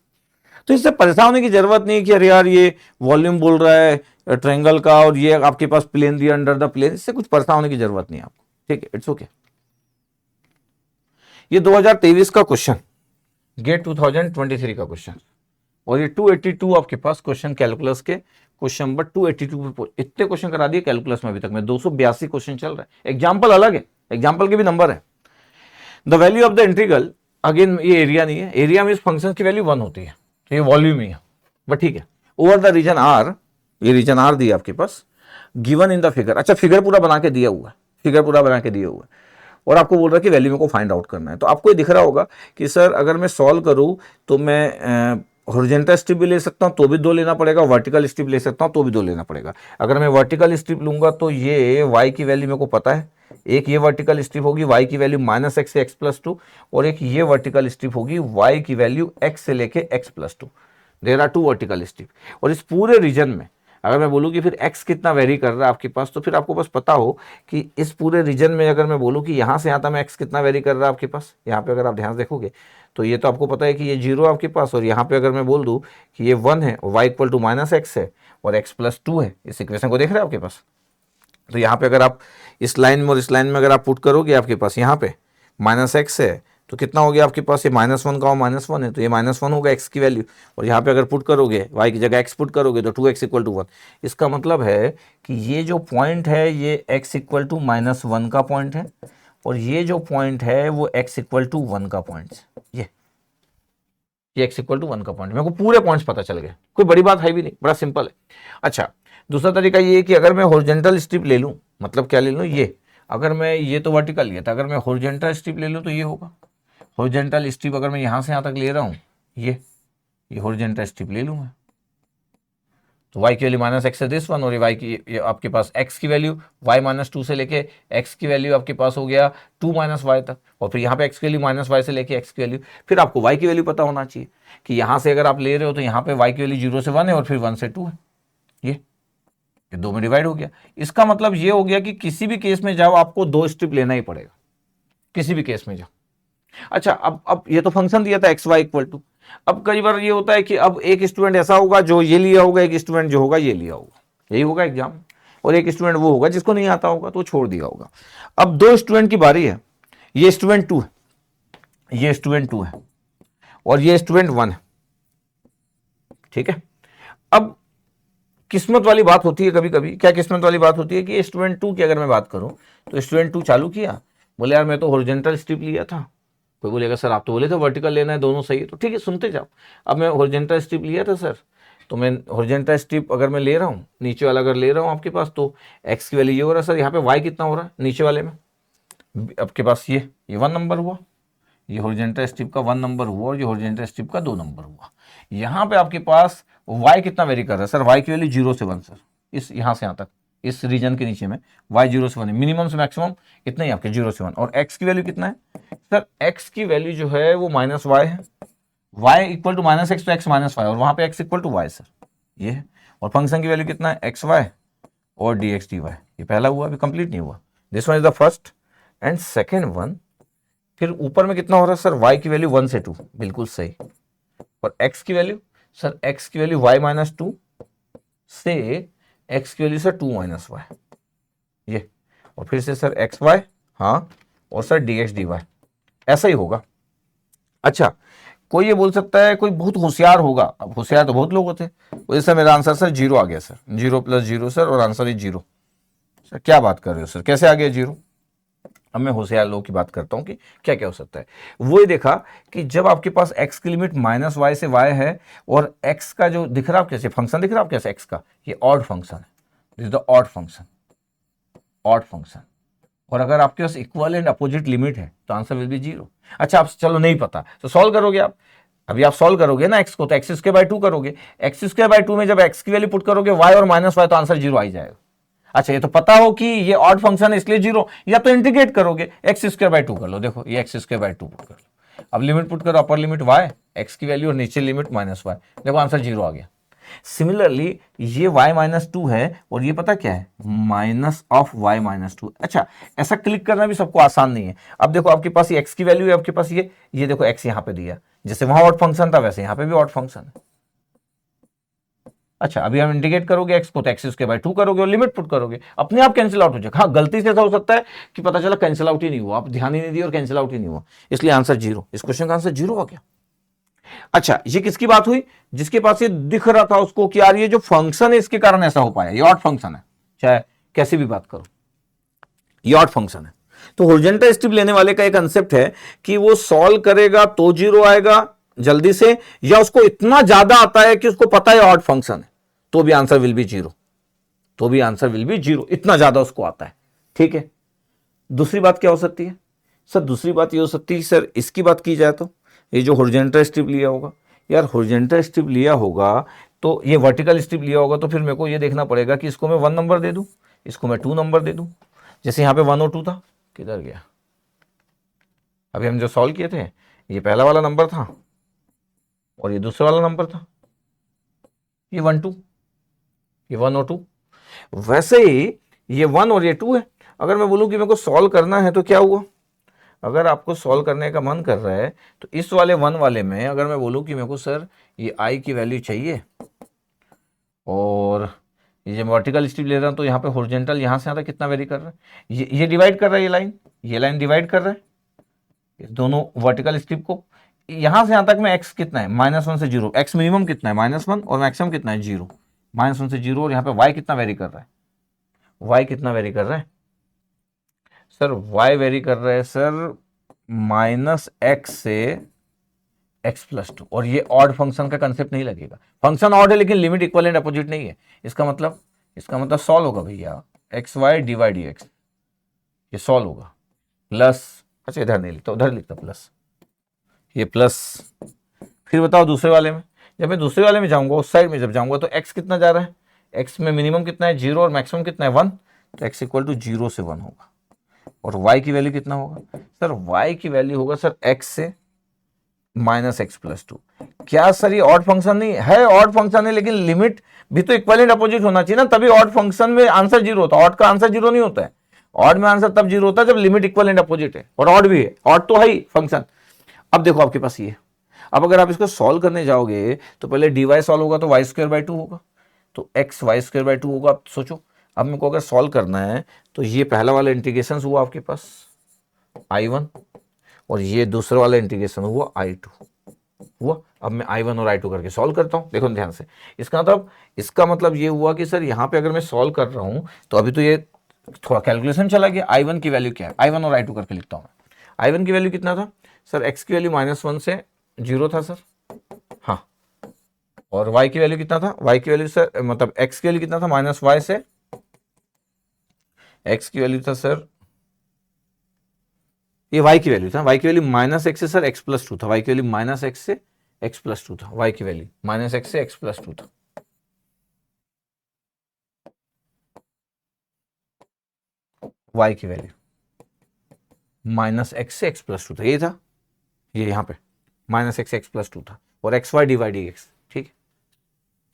तो इससे परेशान होने की जरूरत नहीं कि अरे यार ये वॉल्यूम बोल रहा है ट्रायंगल का, और ये आपके पास प्लेन दिया अंडर द प्लेन, इससे कुछ परेशान होने की जरूरत नहीं है आपको, ठीक है, इट्स ओके। ये 2023 का क्वेश्चन, गेट 2023 का क्वेश्चन, और ये 282 आपके पास क्वेश्चन कैलकुलस के, क्वेश्चन नंबर 282 इतने क्वेश्चन करा दिए कैलकुलस में अभी तक में, 282 क्वेश्चन चल रहा है। एग्जाम्पल अलग है, एग्जाम्पल के भी नंबर है। The value of the integral, again ये एरिया नहीं है, एरिया में इस फंक्शन की वैल्यू 1 होती है, तो ये वॉल्यूम ही है, बट ठीक है। ओवर द रीजन आर, ये रीजन आर दिया आपके पास, गिवन इन द फिगर, अच्छा फिगर पूरा बना के दिया हुआ है, फिगर पूरा बना के दिया हुआ है, और आपको बोल रहा है कि वैल्यू को फाइंड आउट करना है। तो आपको ये दिख रहा होगा कि सर अगर मैं सॉल्व करूं तो मैं हॉरिजॉन्टल स्ट्रिप भी ले सकता हूं तो भी 2 लेना पड़ेगा, वर्टिकल स्ट्रिप ले सकता हूं तो भी 2 लेना पड़ेगा। अगर मैं वर्टिकल स्ट्रिप लूंगा तो ये y की वैल्यू मेरे को पता है, एक ये वर्टिकल स्ट्रिप होगी y की वैल्यू -x से x+2, और एक ये वर्टिकल स्ट्रिप होगी y की वैल्यू x से लेके x+2, there are 2 vertical strip. और इस पूरे रीजन में अगर मैं बोलूँ कि फिर x कितना वेरी कर रहा है आपके पास, तो फिर आपको बस पता हो कि इस पूरे रीजन में अगर मैं बोलूँ कि यहाँ से यहाँ तक x कितना वेरी कर रहा है आपके पास, यहाँ पे अगर आप ध्यान देखोगे तो ये तो आपको पता है कि ये 0 आपके पास, और यहाँ पे अगर मैं बोल दूँ कि ये 1 है और y इक्वल टू -x है और x+2 है, इस इक्वेशन को देख रहे हैं आपके पास। तो यहाँ पे अगर आप इस लाइन में और इस लाइन में अगर आप पुट करोगे आपके पास यहाँ पे -x है, तो कितना हो गया आपके पास, ये -1 का -1 है तो ये -1 होगा x की वैल्यू, और यहाँ पे अगर पुट करोगे y की जगह x पुट करोगे तो 2x इक्वल टू 1। इसका मतलब है कि ये जो पॉइंट है ये x इक्वल टू -1 का पॉइंट है, और ये जो पॉइंट है वो x इक्वल टू 1 का पॉइंट है, ये x इक्वल टू 1 का पॉइंट। मेरे को पूरे पॉइंट्स पता चल गए, कोई बड़ी बात है भी नहीं, बड़ा सिंपल है। अच्छा दूसरा तरीका ये है कि अगर मैं हॉरिजॉन्टल स्ट्रिप ले लूँ, मतलब क्या ले लूँ, ये अगर मैं ये तो वर्टिकल लिया था, अगर मैं हॉरिजॉन्टल स्ट्रिप ले लूँ तो ये होगा, हॉरिजॉन्टल स्ट्रिप अगर मैं यहाँ से यहाँ तक ले रहा हूँ, ये हॉरिजॉन्टल स्ट्रिप ले लूँ मैं, तो y की वैल्यू -x है दिस वन, और ये y की ये आपके पास x की वैल्यू y -2 से लेके x की वैल्यू आपके पास हो गया 2 -y तक, और फिर यहाँ पे x की वैल्यू -y से लेके x की वैल्यू, फिर आपको y की वैल्यू पता होना चाहिए कि यहाँ से अगर आप ले रहे हो तो यहाँ पे y की वैल्यू 0 से 1 है और फिर 1 से 2 है, ये 2 में डिवाइड हो गया। इसका मतलब ये हो गया कि किसी भी केस में जाओ आपको 2 स्ट्रिप लेना ही पड़ेगा, किसी भी केस में जाओ। अच्छा अब ये तो फंक्शन दिया था x y इक्वल टू, अब कई बार ये होता है कि अब एक स्टूडेंट ऐसा होगा जो ये लिया होगा, एक स्टूडेंट जो होगा ये लिया होगा, यही होगा एग्जाम, और एक स्टूडेंट वो होगा जिसको नहीं आता होगा तो छोड़ दिया होगा। अब दो स्टूडेंट की बारी है, ये स्टूडेंट 2 है, ये स्टूडेंट 2 है और ये स्टूडेंट 1 है, ठीक है। अब किस्मत वाली बात होती है कभी कभी, क्या किस्मत वाली बात होती है कि स्टूडेंट 2 की अगर मैं बात करूं तो स्टूडेंट 2 चालू किया, बोले यार मैं तो हॉरिजॉन्टल स्ट्रिप लिया था। कोई बोलेगा सर आप तो बोले थे वर्टिकल लेना है, दोनों सही है, तो ठीक है सुनते जाओ। अब मैं हॉरिजॉन्टल स्ट्रिप लिया था सर, तो मैं हॉरिजॉन्टल स्ट्रिप अगर मैं ले रहा हूँ, नीचे वाला अगर ले रहा हूँ आपके पास, तो एक्स की वैल्यू ये हो रहा है सर, यहाँ पे वाई कितना हो रहा है नीचे वाले में, आपके पास ये 1 नंबर हुआ, ये हॉरिजॉन्टल स्ट्रिप का 1 नंबर हुआ और ये हॉरिजॉन्टल स्ट्रिप का 2 नंबर हुआ। यहाँ पे आपके पास y कितना वेरी कर रहा है सर, y की वैल्यू 0 से 1 सर, इस यहाँ से यहाँ तक इस रीजन के नीचे में y 0 से 1 है, मिनिमम से मैक्सिमम इतना ही आपके 0 से 1। और x की वैल्यू कितना है सर, x की वैल्यू जो है वो -y है, y इक्वल टू -x तो x -y, और वहाँ पे x equal to y sir ये है। और फंक्शन की वैल्यू कितना है xy और dx dy, ये पहला हुआ, अभी कंप्लीट नहीं हुआ, this one is the first and second one. फिर ऊपर में कितना हो रहा है सर, y की वैल्यू 1 से 2, बिल्कुल सही, और x की वैल्यू सर, x की वैल्यू y -2 से x की वैल्यू सर 2 - y, ये, और फिर से सर xy, हाँ, और सर dx dy, ऐसा ही होगा। अच्छा, कोई ये बोल सकता है, कोई बहुत होशियार होगा, अब होशियार तो बहुत लोग होते हैं, वजह मेरा आंसर सर 0 आ गया सर, 0 + 0 सर, और आंसर इज 0। सर क्या बात कर रहे हो सर, कैसे आ गया 0? अब मैं होशियार लोगों की बात करता हूं कि क्या क्या हो सकता है। वो ये देखा कि जब आपके पास x की लिमिट -y से y है, और x का जो दिख रहा है कैसे फंक्शन दिख रहा है कैसे, x का ये ऑड फंक्शन है, this is the odd function, odd function. और अगर आपके पास इक्वल एंड अपोजिट लिमिट है तो आंसर विल बी 0। अच्छा, आप चलो नहीं पता तो सॉल्व करोगे आप, अभी आप सॉल्व करोगे ना x को, तो x² 2 करोगे, x² 2 में जब x की वैल्यू पुट करोगे y और -y तो आंसर 0 आ ही जाएगा। अच्छा, ये तो पता हो कि ये ऑड फंक्शन है इसलिए 0, या तो इंटीग्रेट करोगे, x² 2 कर लो, देखो ये x² 2 पुट कर लो, अब लिमिट पुट करो, अपर लिमिट y x की वैल्यू और नीचे लिमिट -y, देखो आंसर 0 आ गया। सिमिलरली ये y -2 है और ये पता क्या है, -y -2। अच्छा, ऐसा क्लिक करना भी सबको आसान नहीं है। अब देखो आपके पास ये x की वैल्यू है, आपके पास ये देखो x यहाँ पे दिया, जैसे वहां ऑड फंक्शन था वैसे यहाँ पे भी ऑड फंक्शन है। अच्छा, अभी हम इंटीग्रेट करोगे x को, तो x² 2 करोगे और लिमिट पुट करोगे, अपने आप कैंसिल आउट हो जाएगा। हाँ, गलती से ऐसा हो सकता है कि पता चला कैंसिल आउट ही नहीं हुआ, आप ध्यान ही नहीं दिया और कैंसिल आउट ही नहीं हुआ, इसलिए आंसर 0, इस क्वेश्चन का आंसर 0 आ गया। अच्छा, ये किसकी बात हुई, जिसके पास ये दिख रहा था उसको कि यार ये जो फंक्शन है इसके कारण ऐसा हो पाया, ये ऑड फंक्शन है, चाहे कैसी भी बात करो ये ऑड फंक्शन है। तो हॉरिजॉन्टल स्ट्रिप लेने वाले का एक कंसेप्ट है कि वो सॉल्व करेगा तो 0 आएगा जल्दी से, या उसको इतना ज्यादा आता है कि उसको पता है ऑड फंक्शन है, तो भी आंसर विल बी 0, तो भी आंसर विल बी 0, इतना ज्यादा उसको आता है। ठीक है, दूसरी बात क्या हो सकती है सर, दूसरी बात ये हो सकती है सर, इसकी बात की जाए तो ये जो हॉरिजॉन्टल स्ट्रिप लिया होगा, यार हॉरिजॉन्टल स्ट्रिप लिया होगा तो ये वर्टिकल स्ट्रिप लिया होगा, तो फिर मेरे को ये देखना पड़ेगा कि इसको मैं 1 नंबर दे दूं, इसको मैं 2 नंबर दे दूं। जैसे यहाँ पे 1 और 2 था, किधर गया, अभी हम जो सॉल्व किए थे ये पहला वाला नंबर था और ये दूसरा वाला नंबर था, ये 1 2, ये 1 और 2। वैसे ही ये 1 और ये 2 है। अगर मैं बोलूं कि मेरे को सॉल्व करना है तो क्या हुआ, अगर आपको सॉल्व करने का मन कर रहा है तो इस वाले 1 वाले में अगर मैं बोलूं कि मेरे को सर ये i की वैल्यू चाहिए, और ये जब वर्टिकल स्ट्रिप ले रहा हूं तो यहाँ पे हॉरिजॉन्टल यहाँ से यहाँ तक कितना वेरी कर रहा है, ये डिवाइड कर रहा है, ये लाइन डिवाइड कर रहा है इस दोनों वर्टिकल स्ट्रिप को, यहां से यहां तक में x कितना है, -1 से 0, x मिनिमम कितना है -1 और मैक्सिमम कितना है 0, -1 से 0, और यहाँ पे y कितना वेरी कर रहा है, y कितना वेरी कर रहा है सर, y वेरी कर रहा है सर -x से x+2, और ये ऑड फंक्शन का कंसेप्ट नहीं लगेगा, फंक्शन ऑड है लेकिन लिमिट इक्वल एंड अपोजिट नहीं है, इसका मतलब सॉल्व होगा भैया xy dx, ये सॉल्व होगा प्लस, अच्छा इधर नहीं लिखता उधर लिखता प्लस, ये प्लस। फिर बताओ दूसरे वाले में, जब मैं दूसरे वाले में जाऊंगा उस साइड में जब जाऊंगा तो x कितना जा रहा है, x में मिनिमम कितना है 0 और मैक्सिमम कितना है 1, तो x इक्वल टू 0 से 1 होगा, और y की वैल्यू कितना होगा सर, y की वैल्यू होगा सर x से -x+2। क्या सर ये ऑड फंक्शन नहीं है, ऑड फंक्शन है लेकिन लिमिट भी तो इक्वल एंड अपोजिट होना चाहिए ना, तभी ऑड फंक्शन में आंसर 0 होता है, ऑड का आंसर 0 नहीं होता है, ऑड में आंसर तब 0 होता है जब लिमिट इक्वल एंड अपोजिट है, और ऑड भी है, ऑड तो है ही फंक्शन। अब देखो आपके पास ये, अब अगर आप इसको सॉल्व करने जाओगे तो पहले डी वाई सॉल्व होगा तो वाई स्क्वायर बाई टू होगा, तो x y square by two होगा। आप सोचो, अब मेरे को अगर सॉल्व करना है तो ये पहला वाला इंटीग्रेशन हुआ आपके पास I1 और ये दूसरा वाला इंटीग्रेशन हुआ I2 हुआ। अब मैं I1 और I2 करके सॉल्व करता हूँ, देखो ध्यान से। इसका मतलब ये हुआ कि सर यहाँ पे अगर मैं सॉल्व कर रहा हूँ तो अभी तो ये थोड़ा कैलकुलेशन चला गया। I1 की वैल्यू क्या है, I1 और I2 करके लिखता हूँ। I1 की वैल्यू कितना था सर, x की वैल्यू -1 से 0 था सर, हाँ। और y की वैल्यू कितना था, y की वैल्यू सर मतलब x की वैल्यू कितना था, -y से, x की वैल्यू था सर, ये y की वैल्यू था, y की वैल्यू -x से सर x+2 था, y की वैल्यू -x से x+2 था, y की वैल्यू -x से x+2 था। y की वैल्यू -x से x+2 था, ये था, ये यहाँ पे -x से x+2 था, और xy dx, ठीक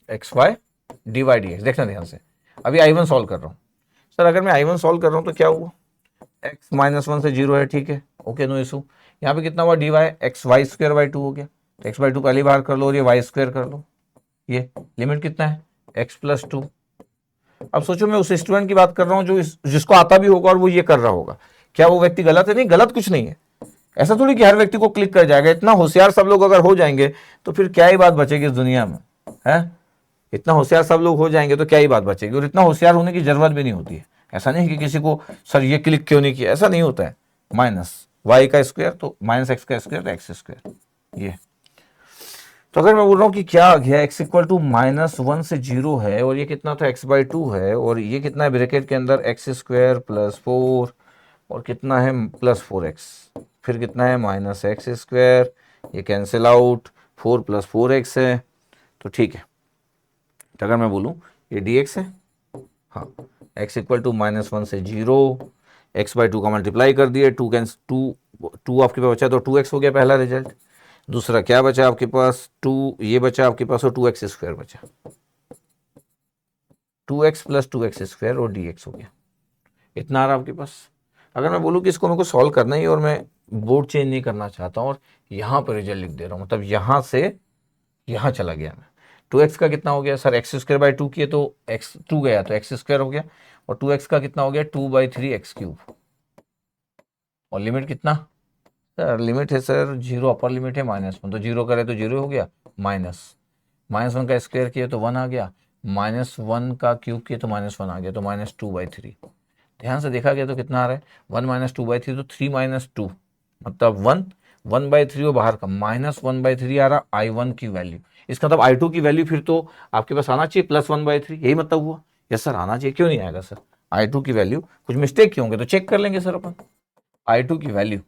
है, xy dx, देखना ध्यान से। अभी I1 सॉल्व कर रहा हूँ सर, अगर मैं I1 सॉल्व कर रहा हूँ तो क्या हुआ, x -1 से 0 है, ठीक है, ओके, नो इशू। यहाँ पे कितना हुआ, dy x y square by 2 हो गया, तो x बाई 2 पहली बार कर लो और ये y स्क्वायर कर लो, ये लिमिट कितना है x+2। अब सोचो मैं उस स्टूडेंट की बात कर रहा हूँ जो जिसको आता भी होगा और वो ये कर रहा होगा, क्या वो व्यक्ति गलत है? नहीं, गलत कुछ नहीं है। ऐसा थोड़ी कि हर व्यक्ति को क्लिक कर जाएगा। इतना होशियार सब लोग अगर हो जाएंगे तो फिर क्या ही बात बचेगी इस दुनिया में, है? इतना होशियार सब लोग हो जाएंगे तो क्या ही बात बचेगी, और इतना होशियार होने की जरूरत भी नहीं होती है। ऐसा नहीं कि किसी को सर ये क्लिक क्यों नहीं किया, ऐसा नहीं होता है। -y का स्क्वायर तो -x का स्क्वायर तो एक्स स्क्वायर, ये। तो अगर मैं बोल रहा हूँ कि क्या आ गया, x इक्वल टू -1 से 0 है, और ये कितना था x/2 है, और ये कितना है ब्रैकेट के अंदर x² + 4 और कितना है +4x, फिर कितना है -x², ये कैंसिल आउट, 4 + 4x है, तो ठीक है। तो अगर मैं बोलूँ ये dx है, हाँ, x इक्वल टू -1 से 0, x/2 का मल्टीप्लाई कर दिए, 2 आपके पास बचा तो 2x हो गया पहला रिजल्ट। दूसरा क्या बचा आपके पास, 2 ये बचा आपके पास, और 2x² बचा, 2x + 2x² और dx हो गया, इतना आ रहा आपके पास। अगर मैं बोलूँ कि इसको मेरे को सॉल्व करना ही और मैं बोर्ड चेंज नहीं करना चाहता हूँ और यहाँ पर रिजल्ट लिख दे रहा हूँ, मतलब यहाँ से यहाँ चला गया मैं, 2x का कितना हो गया सर, x²/2 किए तो x2 गया तो x² हो गया, और 2x का कितना हो गया 2/3x³, और लिमिट कितना सर, लिमिट है सर 0, अपर लिमिट है -1, तो 0 करे तो 0 हो गया, -1 का स्क्वायर किया तो 1 आ गया, -1 का क्यूब किया तो -1 आ गया, तो -2/3। ध्यान से देखा गया तो कितना आ रहा है, 1 - 2/3 तो 3 - 2, मतलब 1/3 और बाहर का -1/3 आ रहा I1 की वैल्यू। इसका मतलब I2 की वैल्यू फिर तो आपके पास आना चाहिए +1/3, यही मतलब हुआ। यस सर आना चाहिए, क्यों नहीं आएगा सर, I2 की वैल्यू कुछ मिस्टेक क्यों होंगे तो चेक कर लेंगे सर अपन। I2 की वैल्यू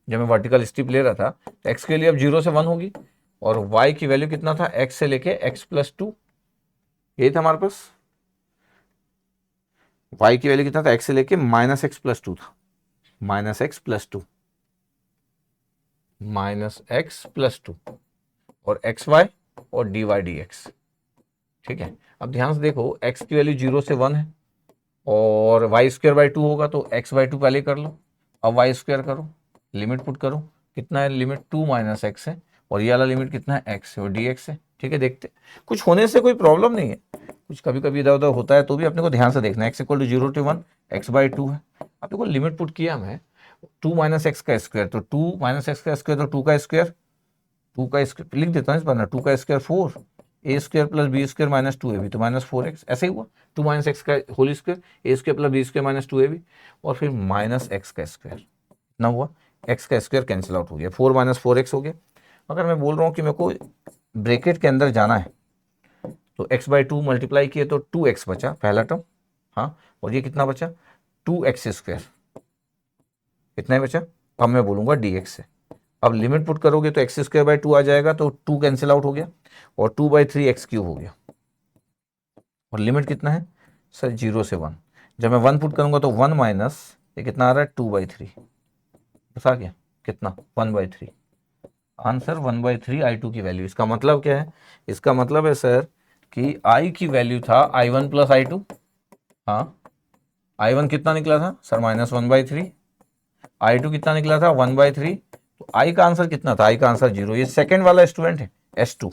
जब मैं वर्टिकल स्ट्रिप ले रहा था तो x के लिए अब 0 से 1 होगी, और y की वैल्यू कितना था, x से लेके x+2, यही था हमारे पास। y की वैल्यू कितना था, x से लेके -x+2 था, -x+2, -x+2, और xy और dy/dx, ठीक है। अब ध्यान से देखो, x की वैल्यू 0 से 1 है, और y²/2 होगा तो x/2 पहले कर लो, अब y² करो, लिमिट पुट करो, कितना है लिमिट 2 - x है, और ये वाला लिमिट कितना है x है और dx है, ठीक है। देखते कुछ होने से कोई प्रॉब्लम नहीं है, कुछ कभी कभी इधर उधर होता है तो भी अपने को ध्यान से देखना है। x equal to 0 to 1 x/2 है, अपने को लिमिट पुट किया मैं 2 - x का स्क्वायर, तो 2 - x का स्क्वायर तो 2 का स्क्वायर, 2 का स्क्वायर लिख देता हूँ इस पर ना, 2 का स्क्वायर 4, a² + b² - 2ab, तो -4x, ऐसे ही हुआ, 2 - x का whole square, a² + b² - 2ab, और फिर -x का स्क्वायर, इतना हुआ, x का स्क्वायर कैंसिल आउट हो गया, 4 - 4x हो गया। अगर मैं बोल रहा हूँ कि मेरे को ब्रैकेट के अंदर जाना है तो x/2 मल्टीप्लाई किए तो 2x बचा पहला टर्म, हाँ, और ये कितना बचा 2x², इतना ही बचा। अब मैं बोलूँगा dx से, अब लिमिट पुट करोगे तो x²/2 आ जाएगा, तो 2 कैंसिल आउट हो गया, और 2/3x³ हो गया, और लिमिट कितना है सर 0 से 1, जब मैं 1 पुट करूंगा तो 1 माइनस ये कितना आ रहा है 2/3, बस आ गया कितना 1/3, आंसर 1/3 I2 की वैल्यू। इसका मतलब क्या है, इसका मतलब है सर कि I की वैल्यू था I1 + I2, हाँ, I1 कितना निकला था सर -1/3, I2 कितना निकला था 1/3, तो आई का आंसर कितना था, आई का आंसर 0। ये सेकंड वाला स्टूडेंट है S2।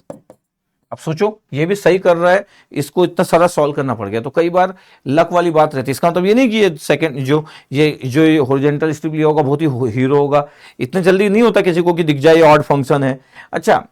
अब सोचो ये भी सही कर रहा है, इसको इतना सारा सॉल्व करना पड़ गया। तो कई बार लक वाली बात रहती है। इसका मतलब ये नहीं कि ये सेकंड जो हॉरिजॉन्टल स्ट्रिप लिया होगा बहुत ही हीरो होगा। इतने जल्दी नहीं होता किसी को कि दिख जाए ऑड फंक्शन है। अच्छा,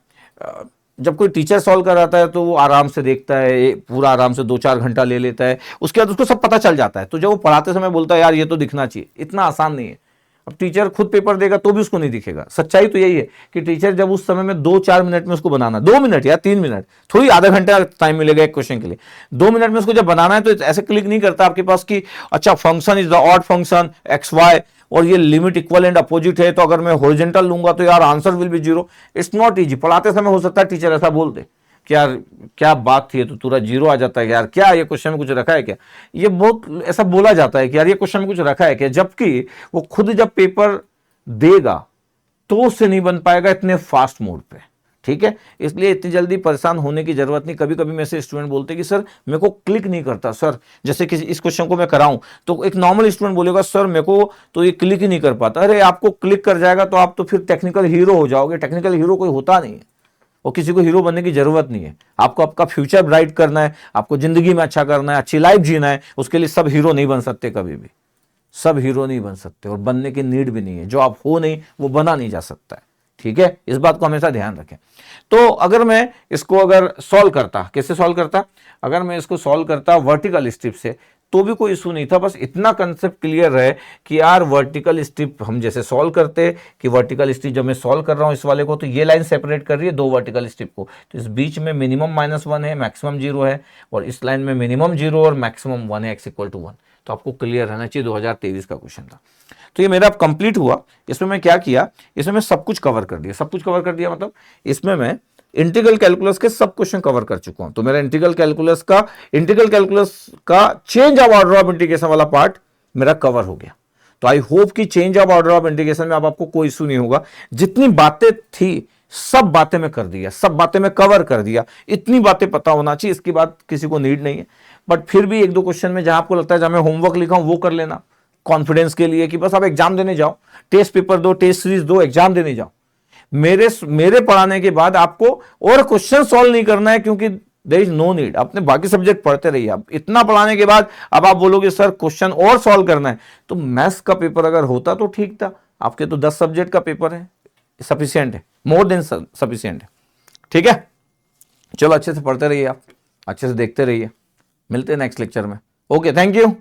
जब कोई टीचर सॉल्व कराता है तो वो आराम से देखता है, पूरा आराम से 2-4 घंटा ले लेता है, उसके बाद उसको सब पता चल जाता है। तो जब वो पढ़ाते समय बोलता है यार ये तो दिखना चाहिए, इतना आसान नहीं है। अब टीचर खुद पेपर देगा तो भी उसको नहीं दिखेगा। सच्चाई तो यही है कि टीचर जब उस समय में 2-4 मिनट में उसको बनाना, 2 मिनट या 3 मिनट, थोड़ी आधा घंटा टाइम मिलेगा एक क्वेश्चन के लिए, 2 मिनट में उसको जब बनाना है तो ऐसे क्लिक नहीं करता आपके पास कि अच्छा function is the odd function XY और ये लिमिट इक्वल एंड अपोजिट है, तो अगर मैं हॉरिजॉन्टल लूंगा तो यार answer will B 0। It's not easy. पढ़ाते समय हो सकता है टीचर ऐसा बोल दे कि यार क्या बात थी, तो पूरा 0 आ जाता है यार, क्या ये क्वेश्चन में कुछ रखा है क्या। ये बहुत ऐसा बोला जाता है कि यार ये क्वेश्चन में कुछ रखा है क्या, जबकि वो खुद जब पेपर देगा तो उससे नहीं बन पाएगा इतने फास्ट मोड पे। ठीक है, इसलिए इतनी जल्दी परेशान होने की जरूरत नहीं। कभी कभी मेरे से स्टूडेंट बोलते हैं कि सर मेरे को क्लिक नहीं करता सर, जैसे कि इस क्वेश्चन को मैं कराऊं तो एक नॉर्मल स्टूडेंट बोलेगा सर मेरे को तो ये क्लिक ही नहीं कर पाता। अरे आपको क्लिक कर जाएगा तो आप तो फिर टेक्निकल हीरो हो जाओगे। टेक्निकल हीरो कोई होता नहीं है और किसी को हीरो बनने की जरूरत नहीं है। आपको आपका फ्यूचर ब्राइट करना है, आपको जिंदगी में अच्छा करना है, अच्छी लाइफ जीना है, उसके लिए सब हीरो नहीं बन सकते। कभी भी सब हीरो नहीं बन सकते और बनने की नीड भी नहीं है। जो आप हो नहीं वो बना नहीं जा सकता है। ठीक है, इस बात को हमेशा ध्यान रखें। तो अगर मैं इसको अगर सॉल्व करता, कैसे सॉल्व करता, अगर मैं इसको सॉल्व करता वर्टिकल स्ट्रिप से तो भी कोई इशू नहीं था। बस इतना कंसेप्ट क्लियर है कि यार वर्टिकल स्ट्रिप हम जैसे सॉल्व करते कि वर्टिकल स्ट्रिप जब मैं सॉल्व कर रहा हूं इस वाले को तो ये लाइन सेपरेट कर रही है 2 वर्टिकल स्ट्रिप को, तो इस बीच में मिनिमम -1 है, मैक्सिमम 0 है, और इस लाइन में मिनिमम 0 और मैक्सिमम 1 है, x = 1। तो आपको क्लियर रहना चाहिए। 2023 का क्वेश्चन था। तो ये मेरा कंप्लीट हुआ। इसमें मैं क्या किया, इसमें मैं सब कुछ कवर कर दिया। सब कुछ कवर कर दिया मतलब इसमें मैं इंटीग्रल कैलकुलस के सब क्वेश्चन कवर कर चुका हूं। तो मेरा इंटीग्रल कैलकुलस का change of order of integration वाला पार्ट मेरा कवर हो गया। तो आई होप कि change of order of integration में अब आपको कोई इशू नहीं होगा। जितनी बातें थी सब बातें मैं कर दिया, सब बातें मैं कवर कर दिया। इतनी बातें पता होना चाहिए, इसकी बात किसी को नीड नहीं है। बट फिर भी 1-2 क्वेश्चन में जहां आपको लगता है जहां मैं होमवर्क लिखा हूं वो कर लेना कॉन्फिडेंस के लिए, कि बस आप एग्जाम देने जाओ, टेस्ट पेपर दो, टेस्ट सीरीज दो, एग्जाम देने जाओ। मेरे पढ़ाने के बाद आपको और क्वेश्चन सॉल्व नहीं करना है, क्योंकि देयर इज नो नीड। अपने बाकी सब्जेक्ट पढ़ते रहिए। आप इतना पढ़ाने के बाद अब आप बोलोगे सर क्वेश्चन और सॉल्व करना है, तो मैथ्स का पेपर अगर होता तो ठीक था। आपके तो 10 सब्जेक्ट का पेपर है, सफिशियंट है, मोर देन सफिशियंट है। ठीक है, चलो अच्छे से पढ़ते रहिए, आप अच्छे से देखते रहिए। मिलते हैं नेक्स्ट लेक्चर में। Okay, thank you.